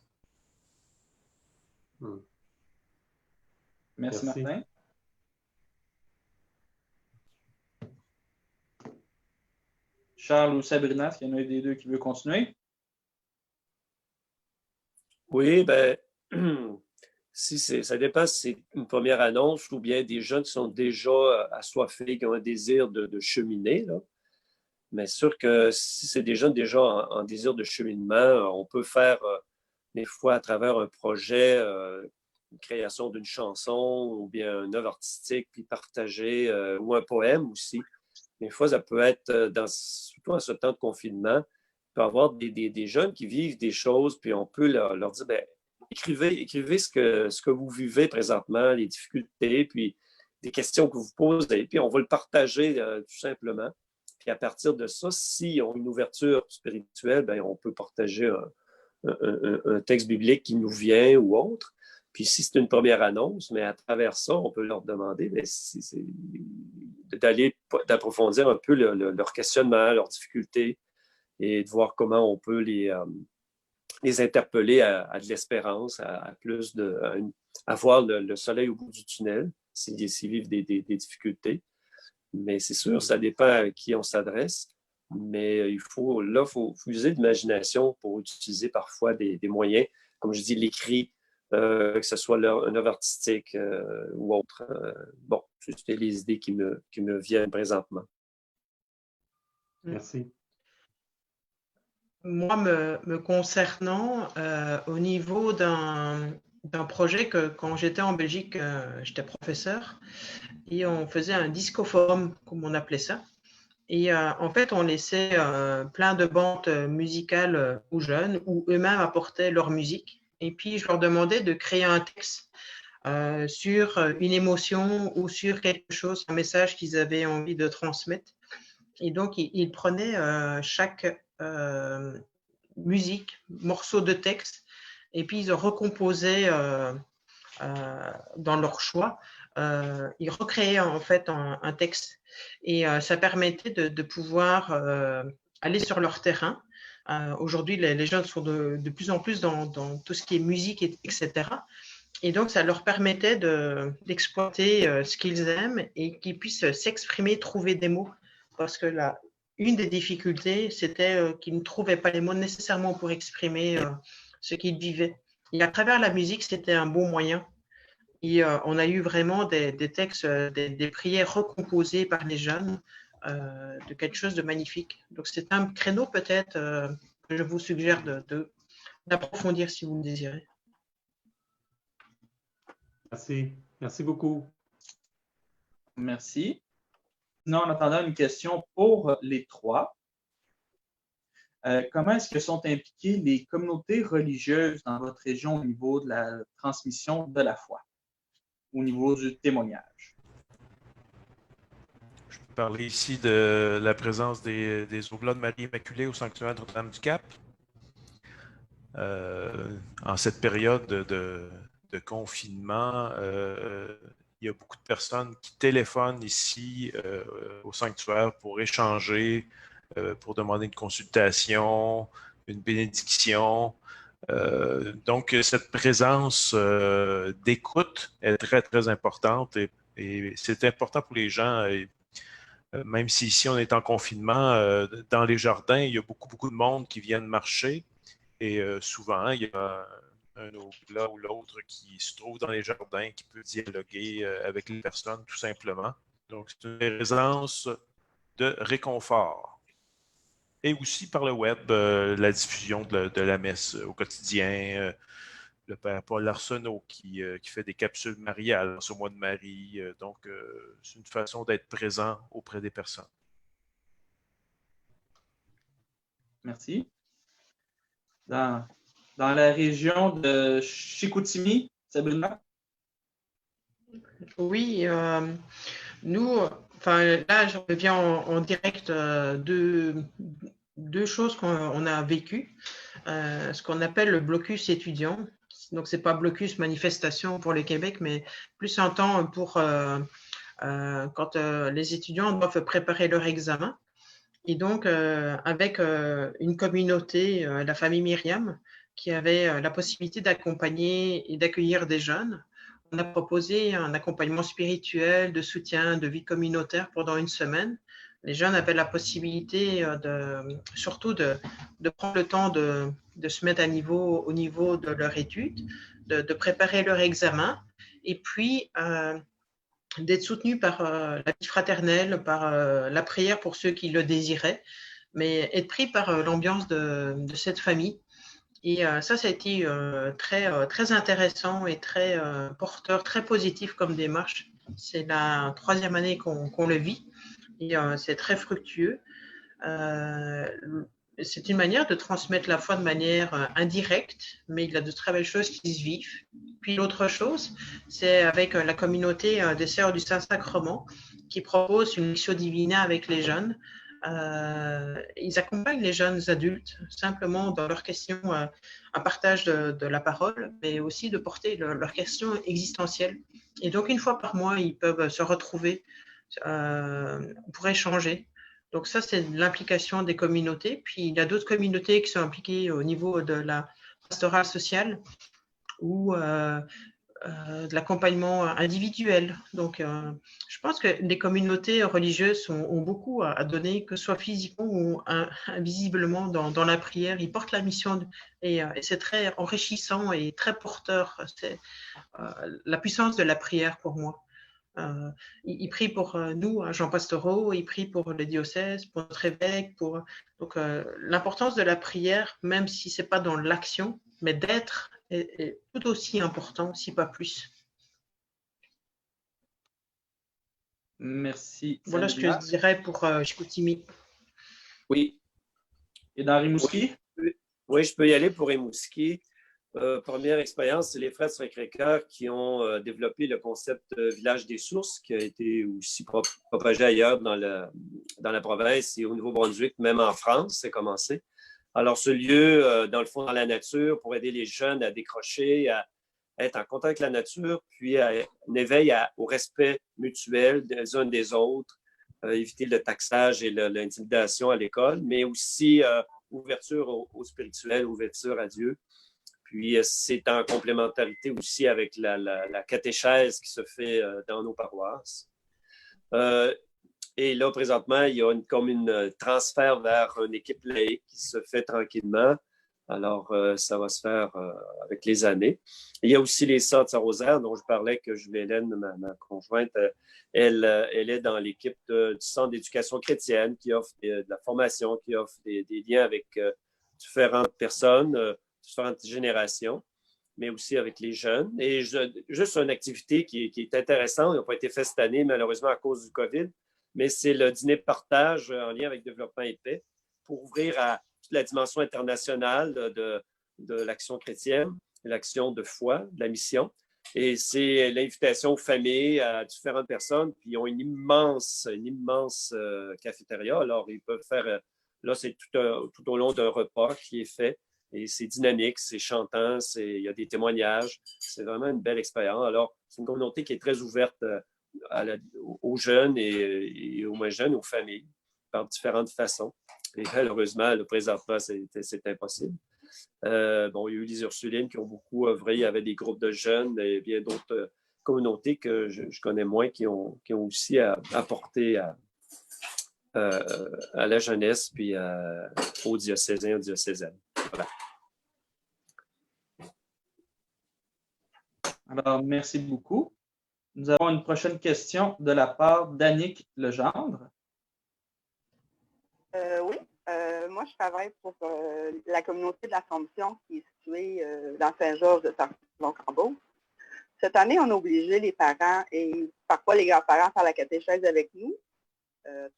Merci, Martin. Charles ou Sabrina, est-ce qu'il y en a un des deux qui veut continuer? Oui, ben, ça dépend si c'est une première annonce ou bien des jeunes qui sont déjà assoiffés, qui ont un désir de cheminer, là. Mais sûr que si c'est des jeunes déjà en désir de cheminement, on peut faire des fois à travers un projet, une création d'une chanson ou bien une œuvre artistique, puis partager, ou un poème aussi. Des fois, ça peut être, surtout en ce temps de confinement, il peut y avoir des jeunes qui vivent des choses, puis on peut leur dire, ben, écrivez ce que vous vivez présentement, les difficultés, puis des questions que vous posez, puis on va le partager tout simplement. Puis à partir de ça, s'ils ont une ouverture spirituelle, ben, on peut partager un texte biblique qui nous vient ou autre. Puis si c'est une première annonce, mais à travers ça, on peut leur demander d'approfondir un peu leur questionnement, leurs difficultés et de voir comment on peut les interpeller à de l'espérance, à voir le soleil au bout du tunnel, s'ils vivent des difficultés. Mais c'est sûr, ça dépend à qui on s'adresse. Mais il faut user l'imagination pour utiliser parfois des moyens, comme je dis, l'écrit, que ce soit une œuvre artistique ou autre. Bon, c'était les idées qui me viennent présentement. Merci. Moi, me concernant, au niveau d'un projet que quand j'étais en Belgique, j'étais professeur et on faisait un discoforum, comme on appelait ça. Et en fait, on laissait plein de bandes musicales aux jeunes où eux-mêmes apportaient leur musique. Et puis, je leur demandais de créer un texte sur une émotion ou sur quelque chose, un message qu'ils avaient envie de transmettre. Et donc, ils prenaient chaque musique, morceau de texte, et puis ils recomposaient dans leur choix. Ils recréaient en fait un texte. Et ça permettait de pouvoir aller sur leur terrain. Aujourd'hui, les jeunes sont de plus en plus dans tout ce qui est musique, etc. Et donc, ça leur permettait d'exploiter ce qu'ils aiment et qu'ils puissent s'exprimer, trouver des mots. Parce que une des difficultés, c'était qu'ils ne trouvaient pas les mots nécessairement pour exprimer ce qu'ils vivaient. Et à travers la musique, c'était un bon moyen. Et on a eu vraiment des textes, des prières recomposées par les jeunes, de quelque chose de magnifique. Donc, c'est un créneau peut-être que je vous suggère d'approfondir si vous le désirez. Merci. Merci beaucoup. Merci. Sinon, en attendant une question pour les trois. Comment est-ce que sont impliquées les communautés religieuses dans votre région au niveau de la transmission de la foi, au niveau du témoignage? Je peux parler ici de la présence des Oblats de Marie Immaculée au sanctuaire Notre-Dame-du-Cap. En cette période de confinement, il y a beaucoup de personnes qui téléphonent ici au sanctuaire pour échanger, pour demander une consultation, une bénédiction. Donc, cette présence d'écoute est très, très importante et c'est important pour les gens. Même si ici on est en confinement, dans les jardins, il y a beaucoup, beaucoup de monde qui viennent marcher et souvent, il y a un oblat ou l'autre qui se trouve dans les jardins, qui peut dialoguer avec les personnes tout simplement. Donc, c'est une présence de réconfort. Et aussi par le web, la diffusion de la messe au quotidien. Le père Paul Arsenault qui fait des capsules mariales au mois de Marie. Donc, c'est une façon d'être présent auprès des personnes. Merci. Dans la région de Chicoutimi, Sabrina? Oui, nous, là, je reviens en direct deux choses qu'on a vécues. Ce qu'on appelle le blocus étudiant. Donc, ce n'est pas blocus manifestation pour le Québec, mais plus un temps pour quand les étudiants doivent préparer leur examen. Et donc, avec une communauté, la famille Myriam, qui avait la possibilité d'accompagner et d'accueillir des jeunes, on a proposé un accompagnement spirituel, de soutien, de vie communautaire pendant une semaine. Les jeunes avaient la possibilité surtout de prendre le temps de se mettre au niveau de leur étude, de préparer leur examen, et puis d'être soutenus par la vie fraternelle, par la prière pour ceux qui le désiraient, mais être pris par l'ambiance de cette famille. Et ça a été très intéressant et très porteur, très positif comme démarche. C'est la 3e année qu'on le vit et c'est très fructueux. C'est une manière de transmettre la foi de manière indirecte, mais il y a de très belles choses qui se vivent. Puis l'autre chose, c'est avec la communauté des Sœurs du Saint-Sacrement qui propose une mission divina avec les jeunes. Ils accompagnent les jeunes adultes simplement dans leurs questions, un partage de la parole, mais aussi de porter leurs questions existentielles. Et donc, une fois par mois, ils peuvent se retrouver pour échanger. Donc ça, c'est l'implication des communautés. Puis il y a d'autres communautés qui sont impliquées au niveau de la pastorale sociale ou de l'accompagnement individuel. Donc, je pense que les communautés religieuses ont beaucoup à donner, que ce soit physiquement ou invisiblement dans la prière. Ils portent la mission et c'est très enrichissant et très porteur. C'est la puissance de la prière pour moi. Il prie pour nous, Jean Pastoreau, il prie pour le diocèse, pour notre évêque. Donc, l'importance de la prière, même si ce n'est pas dans l'action, mais d'être est tout aussi important, si pas plus. Merci. Voilà ce que je dirais pour Chicoutimi. Oui. Et dans Rimouski? Oui, je peux y aller pour Rimouski. Première expérience, c'est les frères de Sacré-Cœur qui ont développé le concept Village des Sources, qui a été aussi propagé ailleurs dans la province et au Nouveau-Brunswick, même en France, c'est commencé. Alors, ce lieu, dans le fond, dans la nature, pour aider les jeunes à décrocher, à être en contact avec la nature, puis un éveil au respect mutuel des uns des autres, éviter le taxage et l'intimidation à l'école, mais aussi ouverture au spirituel, ouverture à Dieu. Puis, c'est en complémentarité aussi avec la catéchèse qui se fait dans nos paroisses. Et là, présentement, il y a comme une transfert vers une équipe laïque qui se fait tranquillement. Alors, ça va se faire avec les années. Il y a aussi les Sœurs de Saint-Rosaire, dont je parlais, que Julie-Hélène, ma conjointe, elle est dans l'équipe du Centre d'éducation chrétienne qui offre de la formation, qui offre des liens avec différentes personnes, différentes générations, mais aussi avec les jeunes. Et juste une activité qui est intéressante, qui n'a pas été faite cette année, malheureusement à cause du COVID, mais c'est le dîner de partage en lien avec Développement et Paix pour ouvrir à toute la dimension internationale de l'action chrétienne, l'action de foi, de la mission. Et c'est l'invitation aux familles, à différentes personnes, puis ils ont une immense cafétéria. Alors, ils peuvent faire, là, c'est tout au long d'un repas qui est fait. Et c'est dynamique, c'est chantant, il y a des témoignages. C'est vraiment une belle expérience. Alors, c'est une communauté qui est très ouverte aux jeunes et aux moins jeunes, aux familles, par différentes façons. Et malheureusement, présentement, c'est impossible. Il y a eu les Ursulines qui ont beaucoup œuvré. Il y avait des groupes de jeunes et bien d'autres communautés que je connais moins qui ont aussi apporté à la jeunesse puis aux diocésains, aux diocésaines. Voilà. Alors, merci beaucoup. Nous avons une prochaine question de la part d'Annick Legendre. Oui, moi je travaille pour la communauté de l'Assomption qui est située dans Saint-Georges de Sarclon-Cambo. Cette année, on a obligé les parents et parfois les grands-parents à faire la catéchèse avec nous.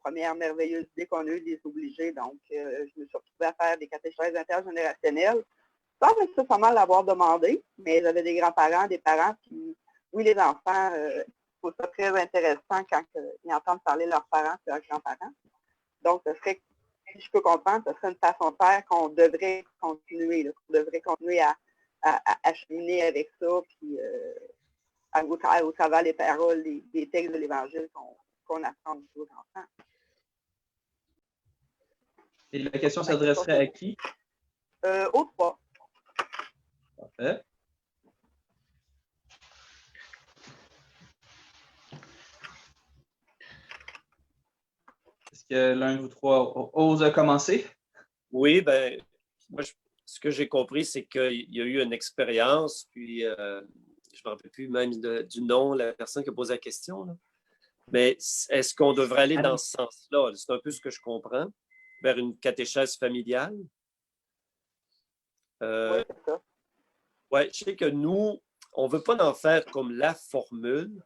Première merveilleuse idée qu'on a eue de les obliger. Donc, je me suis retrouvée à faire des catéchèses intergénérationnelles sans nécessairement l'avoir demandé, mais j'avais des grands-parents, des parents qui, oui, les enfants, je trouve ça très intéressant quand ils entendent parler de leurs parents et leurs grands-parents. Donc, ce serait, si je peux comprendre, ce serait une façon de faire qu'on devrait continuer, là, qu'on devrait continuer à cheminer avec ça, puis au travers des paroles, des textes de l'Évangile qu'on apprend aux enfants. Et la question s'adresserait à qui? Aux trois. Parfait. Est-ce que l'un de vous trois ose commencer? Oui, ben, moi, ce que j'ai compris, c'est qu'il y a eu une expérience, puis je ne me rappelle plus même du nom, la personne qui a posé la question, là. Mais est-ce qu'on devrait aller dans ce sens-là? C'est un peu ce que je comprends, vers une catéchèse familiale. Oui, c'est ça. Oui, je sais que nous, on ne veut pas en faire comme la formule,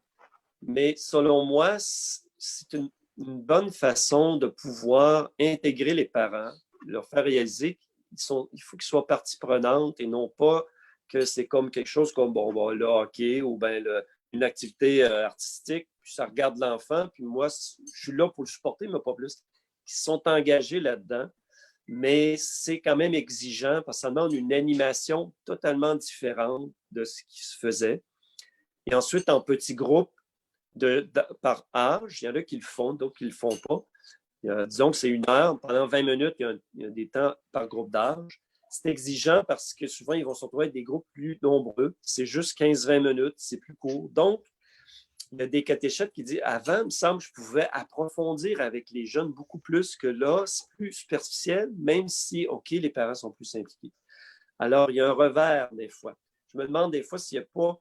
mais selon moi, c'est une bonne façon de pouvoir intégrer les parents, leur faire réaliser qu'il faut qu'ils soient partie prenante et non pas que c'est comme quelque chose comme le hockey ou une activité artistique, puis ça regarde l'enfant, puis moi, je suis là pour le supporter, mais pas plus. Ils sont engagés là-dedans, mais c'est quand même exigeant parce que ça demande une animation totalement différente de ce qui se faisait. Et ensuite, en petits groupes, par âge, il y en a qui le font, d'autres qui ne le font pas. Disons que c'est 1 heure, pendant 20 minutes, il y a des temps par groupe d'âge. C'est exigeant parce que souvent, ils vont se retrouver avec des groupes plus nombreux. C'est juste 15-20 minutes, c'est plus court. Donc, il y a des catéchètes qui disent, avant, il me semble que je pouvais approfondir avec les jeunes beaucoup plus que là, c'est plus superficiel, même si, OK, les parents sont plus impliqués. Alors, il y a un revers des fois. Je me demande des fois s'il n'y a pas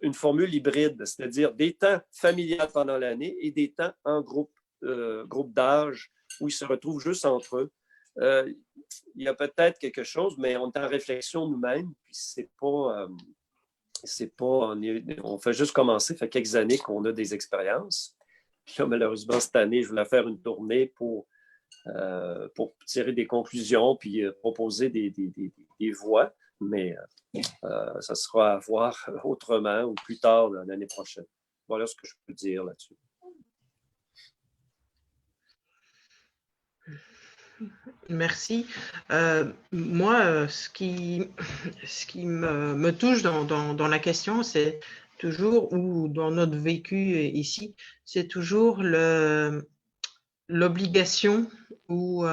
une formule hybride, c'est-à-dire des temps familiales pendant l'année et des temps en groupe d'âge où ils se retrouvent juste entre eux. Il y a peut-être quelque chose, mais on est en réflexion nous-mêmes, puis on fait juste commencer, ça fait quelques années qu'on a des expériences. Puis là, malheureusement, cette année, je voulais faire une tournée pour tirer des conclusions puis proposer des voies, mais ça sera à voir autrement ou plus tard l'année prochaine. Voilà ce que je peux dire là-dessus. Merci. Moi, ce qui me touche dans la question, c'est toujours, ou dans notre vécu ici, c'est toujours l'obligation ou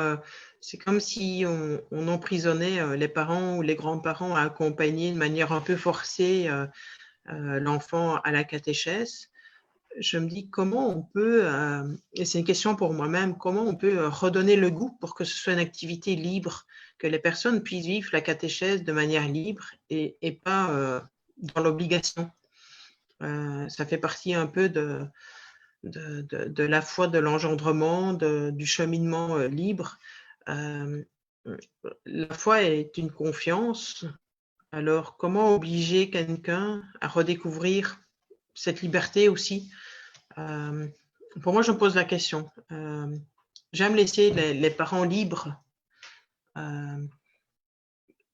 c'est comme si on emprisonnait les parents ou les grands-parents à accompagner de manière un peu forcée l'enfant à la catéchèse. Je me dis comment on peut, et c'est une question pour moi-même, comment on peut redonner le goût pour que ce soit une activité libre, que les personnes puissent vivre la catéchèse de manière libre et pas dans l'obligation. Ça fait partie un peu de la foi, de l'engendrement, du cheminement libre. La foi est une confiance. Alors, comment obliger quelqu'un à redécouvrir cette liberté aussi? Pour moi, je me pose la question. J'aime laisser les parents libres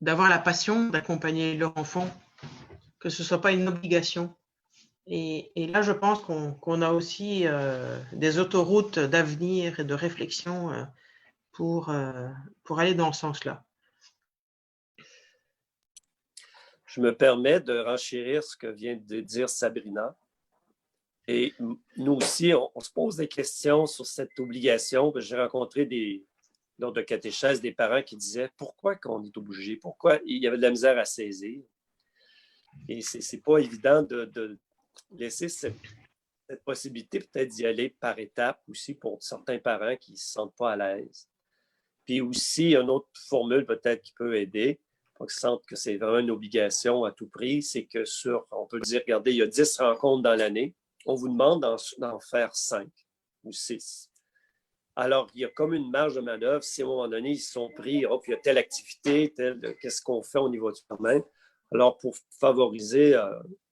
d'avoir la passion d'accompagner leur enfant, que ce ne soit pas une obligation. Et là, je pense qu'on a aussi des autoroutes d'avenir et de réflexion pour aller dans ce sens-là. Je me permets de renchérir ce que vient de dire Sabrina. Et nous aussi, on se pose des questions sur cette obligation. J'ai rencontré lors de catéchèse des parents qui disaient pourquoi qu'on est obligé, pourquoi il y avait de la misère à saisir. Et c'est pas évident de laisser cette possibilité peut-être d'y aller par étapes aussi pour certains parents qui ne se sentent pas à l'aise. Puis aussi, une autre formule peut-être qui peut aider, pour qu'ils sentent que c'est vraiment une obligation à tout prix, c'est que on peut dire, regardez, il y a 10 rencontres dans l'année, on vous demande d'en faire 5 ou 6. Alors, il y a comme une marge de manœuvre. Si à un moment donné, ils sont pris, puis il y a telle activité, qu'est-ce qu'on fait au niveau du domaine? Alors, pour favoriser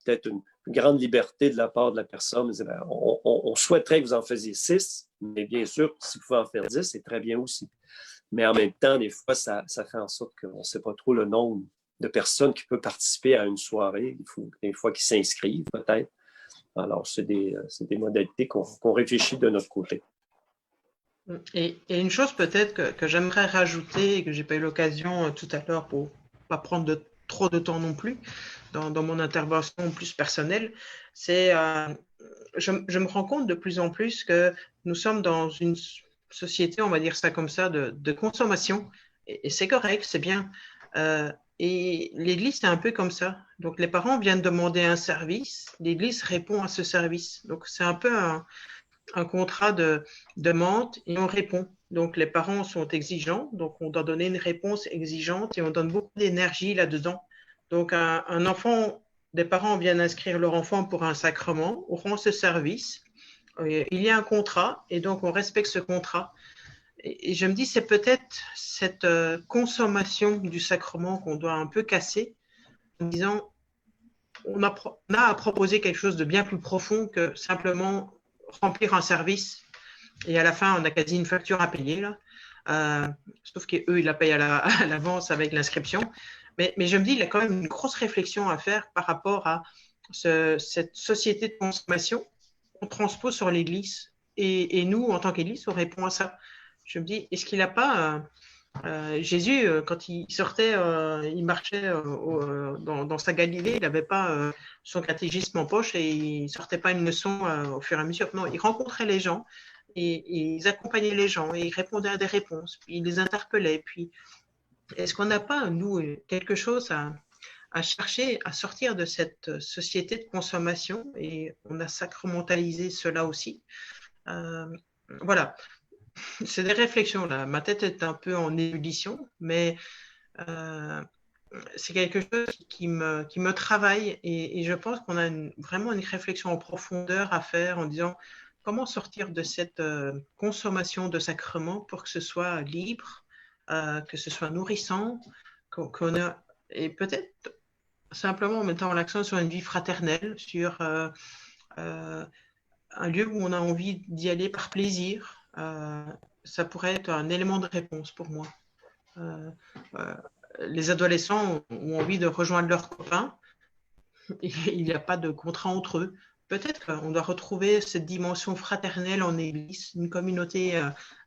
peut-être une grande liberté de la part de la personne, on souhaiterait que vous en faisiez 6, mais bien sûr, si vous pouvez en faire 10, c'est très bien aussi. Mais en même temps, des fois, ça fait en sorte qu'on ne sait pas trop le nombre de personnes qui peuvent participer à une soirée. Il faut des fois qu'ils s'inscrivent, peut-être. Alors, c'est des modalités qu'on réfléchit de notre côté. Et une chose peut-être que j'aimerais rajouter et que je n'ai pas eu l'occasion tout à l'heure pour ne pas prendre trop de temps non plus dans mon intervention plus personnelle, c'est je me rends compte de plus en plus que nous sommes dans société, on va dire ça comme ça, de consommation. Et c'est correct, c'est bien. Et l'Église, c'est un peu comme ça. Donc, les parents viennent demander un service, l'Église répond à ce service. Donc, c'est un peu un contrat de demande et on répond. Donc, les parents sont exigeants, donc on doit donner une réponse exigeante et on donne beaucoup d'énergie là-dedans. Donc, un enfant, des parents viennent inscrire leur enfant pour un sacrement, auront ce service. Il y a un contrat et donc on respecte ce contrat. Et je me dis, c'est peut-être cette consommation du sacrement qu'on doit un peu casser en disant, on a à proposer quelque chose de bien plus profond que simplement remplir un service et à la fin, on a quasi une facture à payer. Là. Sauf qu'eux, ils la payent à l'avance avec l'inscription. Mais je me dis, il y a quand même une grosse réflexion à faire par rapport à cette société de consommation qu'on transpose sur l'Église. Et nous, en tant qu'Église, on répond à ça. Je me dis, est-ce qu'il n'a pas... Jésus, quand il sortait, il marchait dans sa Galilée, il n'avait pas son catéchisme en poche et il ne sortait pas une leçon au fur et à mesure. Non, il rencontrait les gens et ils accompagnaient les gens et ils répondaient à des réponses, puis ils les interpellaient. Puis, est-ce qu'on n'a pas, nous, quelque chose à chercher à sortir de cette société de consommation et on a sacramentalisé cela aussi. Voilà. C'est des réflexions là. Ma tête est un peu en ébullition, mais c'est quelque chose qui me travaille et je pense qu'on a vraiment une réflexion en profondeur à faire en disant comment sortir de cette consommation de sacrements pour que ce soit libre, que ce soit nourrissant, et peut-être simplement en mettant l'accent sur une vie fraternelle, sur un lieu où on a envie d'y aller par plaisir. Ça pourrait être un élément de réponse pour moi. Les adolescents ont envie de rejoindre leurs copains et il n'y a pas de contrat entre eux. Peut-être qu'on doit retrouver cette dimension fraternelle en Église, une communauté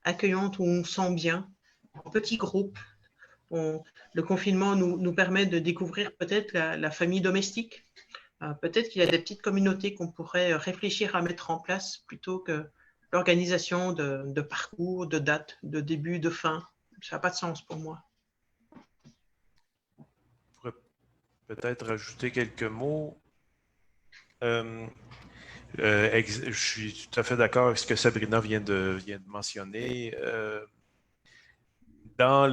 accueillante où on se sent bien, en petits groupes. Le confinement nous permet de découvrir peut-être la famille domestique. Peut-être qu'il y a des petites communautés qu'on pourrait réfléchir à mettre en place plutôt que l'organisation de parcours, de dates, de début, de fin. Ça n'a pas de sens pour moi. Je pourrais peut-être rajouter quelques mots. Je suis tout à fait d'accord avec ce que Sabrina vient de mentionner. Dans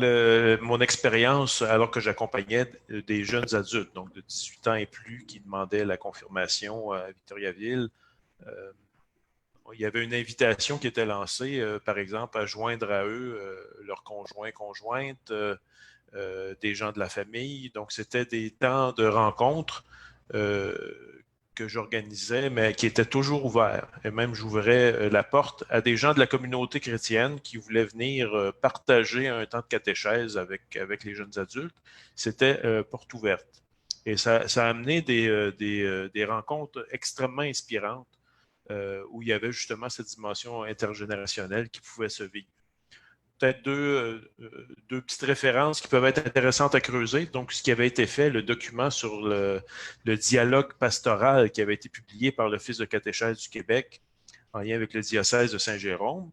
mon expérience, alors que j'accompagnais des jeunes adultes, donc de 18 ans et plus, qui demandaient la confirmation à Victoriaville, il y avait une invitation qui était lancée, par exemple, à joindre à eux leurs conjoints, conjointes, des gens de la famille. Donc, c'était des temps de rencontres que j'organisais, mais qui étaient toujours ouverts. Et même, j'ouvrais la porte à des gens de la communauté chrétienne qui voulaient venir partager un temps de catéchèse avec les jeunes adultes. C'était porte ouverte. Et ça a amené des rencontres extrêmement inspirantes où il y avait justement cette dimension intergénérationnelle qui pouvait se vivre. Peut-être deux petites références qui peuvent être intéressantes à creuser. Donc, ce qui avait été fait, le document sur le dialogue pastoral qui avait été publié par l'Office de catéchèse du Québec en lien avec le diocèse de Saint-Jérôme,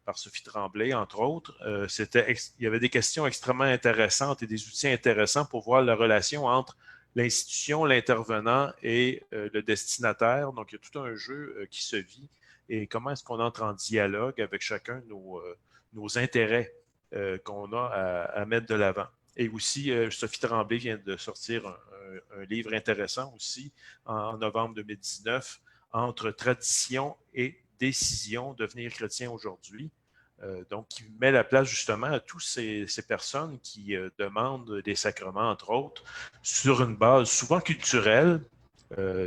par Sophie Tremblay, entre autres. Il y avait des questions extrêmement intéressantes et des outils intéressants pour voir la relation entre l'institution, l'intervenant et le destinataire. Donc, il y a tout un jeu qui se vit et comment est-ce qu'on entre en dialogue avec chacun de nos intérêts qu'on a à mettre de l'avant. Et aussi, Sophie Tremblay vient de sortir un livre intéressant aussi en novembre 2019, Entre tradition et décision, devenir chrétien aujourd'hui. Donc, qui met la place justement à toutes ces personnes qui demandent des sacrements, entre autres, sur une base souvent culturelle.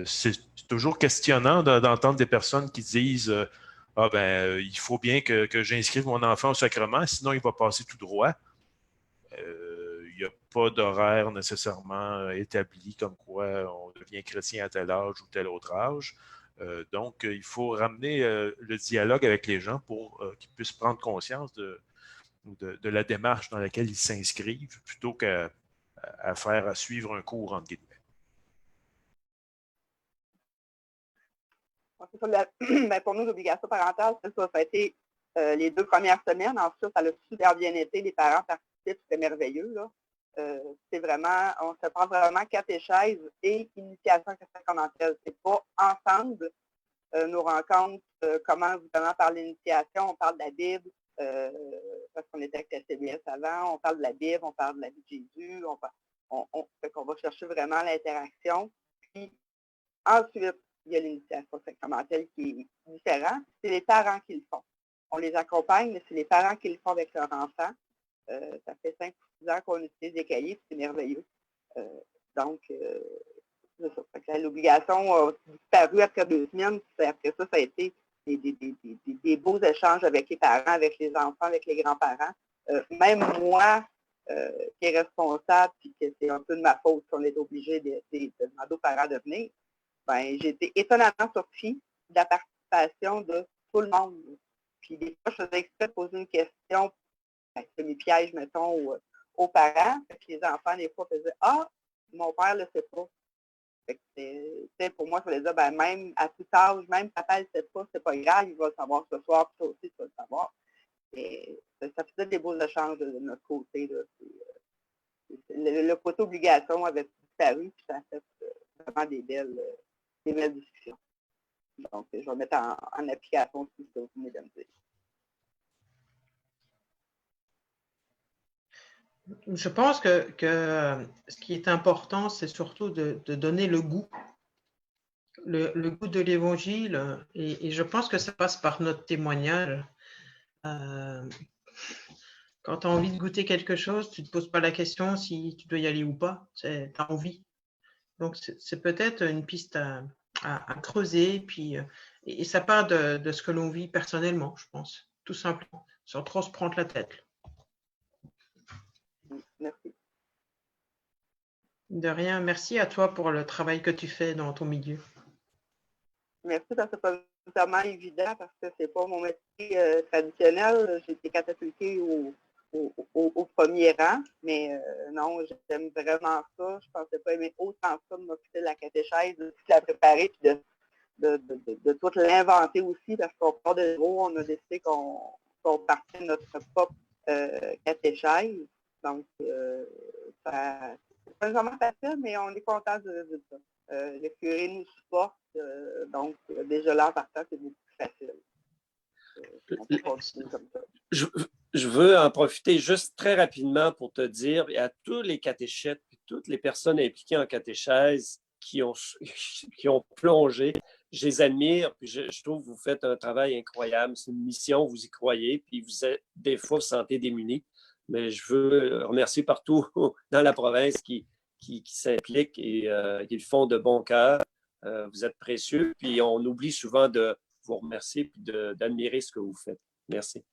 C'est toujours questionnant d'entendre des personnes qui disent ah ben, il faut bien que j'inscrive mon enfant au sacrement, sinon il va passer tout droit. Il n'y a pas d'horaire nécessairement établi comme quoi on devient chrétien à tel âge ou tel autre âge. Donc, il faut ramener le dialogue avec les gens pour qu'ils puissent prendre conscience de la démarche dans laquelle ils s'inscrivent plutôt qu'à à suivre un cours, entre guillemets. Ben, pour nous, l'obligation parentale, ça a été les 2 premières semaines. Ensuite, ça a super bien été. Les parents participent, c'était merveilleux. Là. C'est vraiment, on se prend vraiment catéchèse et initiation sacramentelle. C'est pas ensemble nos rencontres, comment justement par l'initiation, on parle de la Bible, parce qu'on était avec la CBS avant, on parle de la Bible, on parle de la vie de Jésus, fait qu'on va chercher vraiment l'interaction. Puis ensuite, il y a l'initiation sacramentelle qui est différente. C'est les parents qui le font. On les accompagne, mais c'est les parents qui le font avec leur enfant. Ça fait 5 ou 6 ans qu'on utilise des cahiers, c'est merveilleux. Donc, c'est ça. L'obligation a disparu après 2 semaines. Après ça, ça a été des beaux échanges avec les parents, avec les enfants, avec les grands-parents. Même moi, qui est responsable, puis que c'est un peu de ma faute si on est obligé de demander aux parents de venir, ben, j'ai été étonnamment surpris de la participation de tout le monde. Puis des fois, je faisais exprès de poser une question, semi-piège, mettons, aux parents. Puis les enfants, des fois, faisaient « Ah, mon père ne le sait pas. » Pour moi, ça veut dire, ben, même à tout âge, même papa ne le sait pas, c'est pas grave, il va le savoir ce soir, puis toi aussi, tu vas le savoir. Et ça faisait des beaux échanges de notre côté. Là. Le côté obligation avait disparu, puis ça a fait vraiment des belles discussions. Donc, je vais mettre en application tout ce que vous venez de me dire. Je pense que ce qui est important, c'est surtout de donner le goût. Le goût de l'Évangile, et je pense que ça passe par notre témoignage. Quand tu as envie de goûter quelque chose, tu ne te poses pas la question si tu dois y aller ou pas, tu as envie. Donc, c'est peut-être une piste à creuser, puis, et ça part de ce que l'on vit personnellement, je pense, tout simplement, sans trop se prendre la tête. Merci. De rien, merci à toi pour le travail que tu fais dans ton milieu. Merci, parce que c'est pas nécessairement évident parce que c'est pas mon métier traditionnel. J'ai été catapultée au premier rang, mais non, j'aime vraiment ça. Je pensais pas aimer autant ça de m'occuper de la catéchèse, de la préparer, puis de tout l'inventer aussi, parce qu'on part de zéro, on a décidé qu'on partait de notre propre catéchèse. Donc, c'est pas vraiment facile, mais on est content du résultat. Le curé nous supporte, donc déjà là, en partant, c'est beaucoup plus facile. On peut continuer comme ça. Je veux en profiter juste très rapidement pour te dire à tous les catéchètes et toutes les personnes impliquées en catéchèse qui ont plongé, je les admire, puis je trouve que vous faites un travail incroyable. C'est une mission, vous y croyez, puis des fois, vous vous sentez démunis. Mais je veux remercier partout dans la province qui s'impliquent et qui le font de bon cœur. Vous êtes précieux, puis on oublie souvent de vous remercier et d'admirer ce que vous faites. Merci.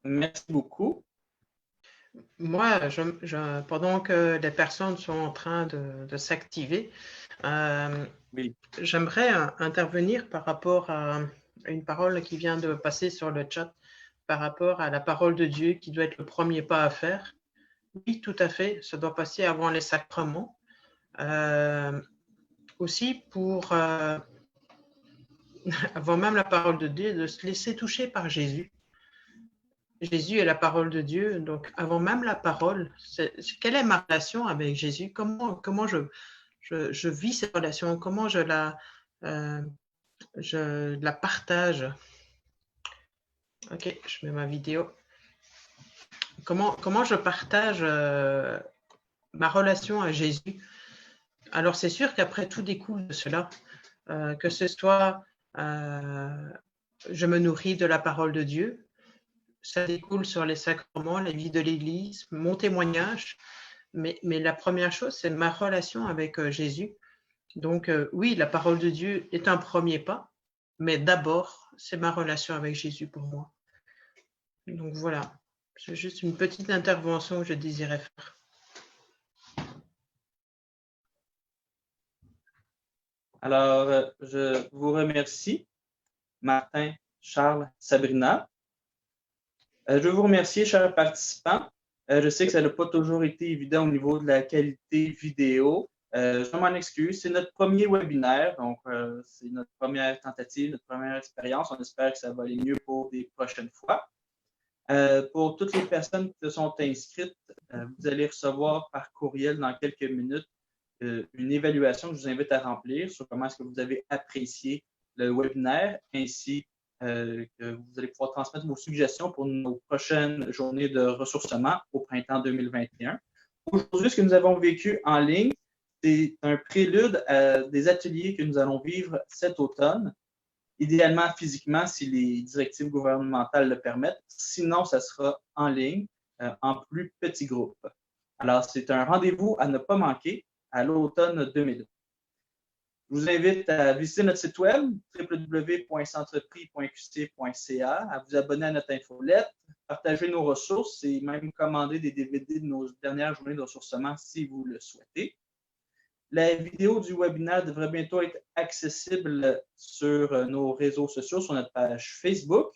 Merci beaucoup. Moi, pendant que les personnes sont en train de s'activer, Oui. J'aimerais intervenir par rapport à une parole qui vient de passer sur le chat, par rapport à la parole de Dieu qui doit être le premier pas à faire. Oui, tout à fait, ça doit passer avant les sacrements. Aussi pour, avant même la parole de Dieu, de se laisser toucher par Jésus. Jésus est la parole de Dieu, donc avant même la parole, quelle est ma relation avec Jésus? Comment je vis cette relation? Comment je la partage? Ok, je mets ma vidéo. Comment je partage ma relation à Jésus? Alors, c'est sûr qu'après, tout découle de cela. Que ce soit, je me nourris de la parole de Dieu, ça découle sur les sacrements, la vie de l'Église, mon témoignage. Mais la première chose, c'est ma relation avec Jésus. Donc, oui, la parole de Dieu est un premier pas, mais d'abord, c'est ma relation avec Jésus pour moi. Donc, voilà. C'est juste une petite intervention que je désirais faire. Alors, je vous remercie, Martin, Charles, Sabrina. Je veux vous remercier, chers participants. Je sais que ça n'a pas toujours été évident au niveau de la qualité vidéo. Je m'en excuse, c'est notre premier webinaire, donc c'est notre première tentative, notre première expérience. On espère que ça va aller mieux pour des prochaines fois. Pour toutes les personnes qui se sont inscrites, vous allez recevoir par courriel dans quelques minutes une évaluation que je vous invite à remplir sur comment est-ce que vous avez apprécié le webinaire, ainsi que vous allez pouvoir transmettre vos suggestions pour nos prochaines journées de ressourcement au printemps 2021. Aujourd'hui, ce que nous avons vécu en ligne, c'est un prélude à des ateliers que nous allons vivre cet automne, idéalement physiquement si les directives gouvernementales le permettent. Sinon, ça sera en ligne, en plus petits groupes. Alors, c'est un rendez-vous à ne pas manquer à l'automne 2020. Je vous invite à visiter notre site web www.centreprix.qc.ca, à vous abonner à notre infolette, partager nos ressources et même commander des DVD de nos dernières journées de ressourcement si vous le souhaitez. La vidéo du webinaire devrait bientôt être accessible sur nos réseaux sociaux, sur notre page Facebook.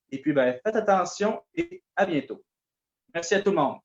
Et puis, faites attention et à bientôt. Merci à tout le monde.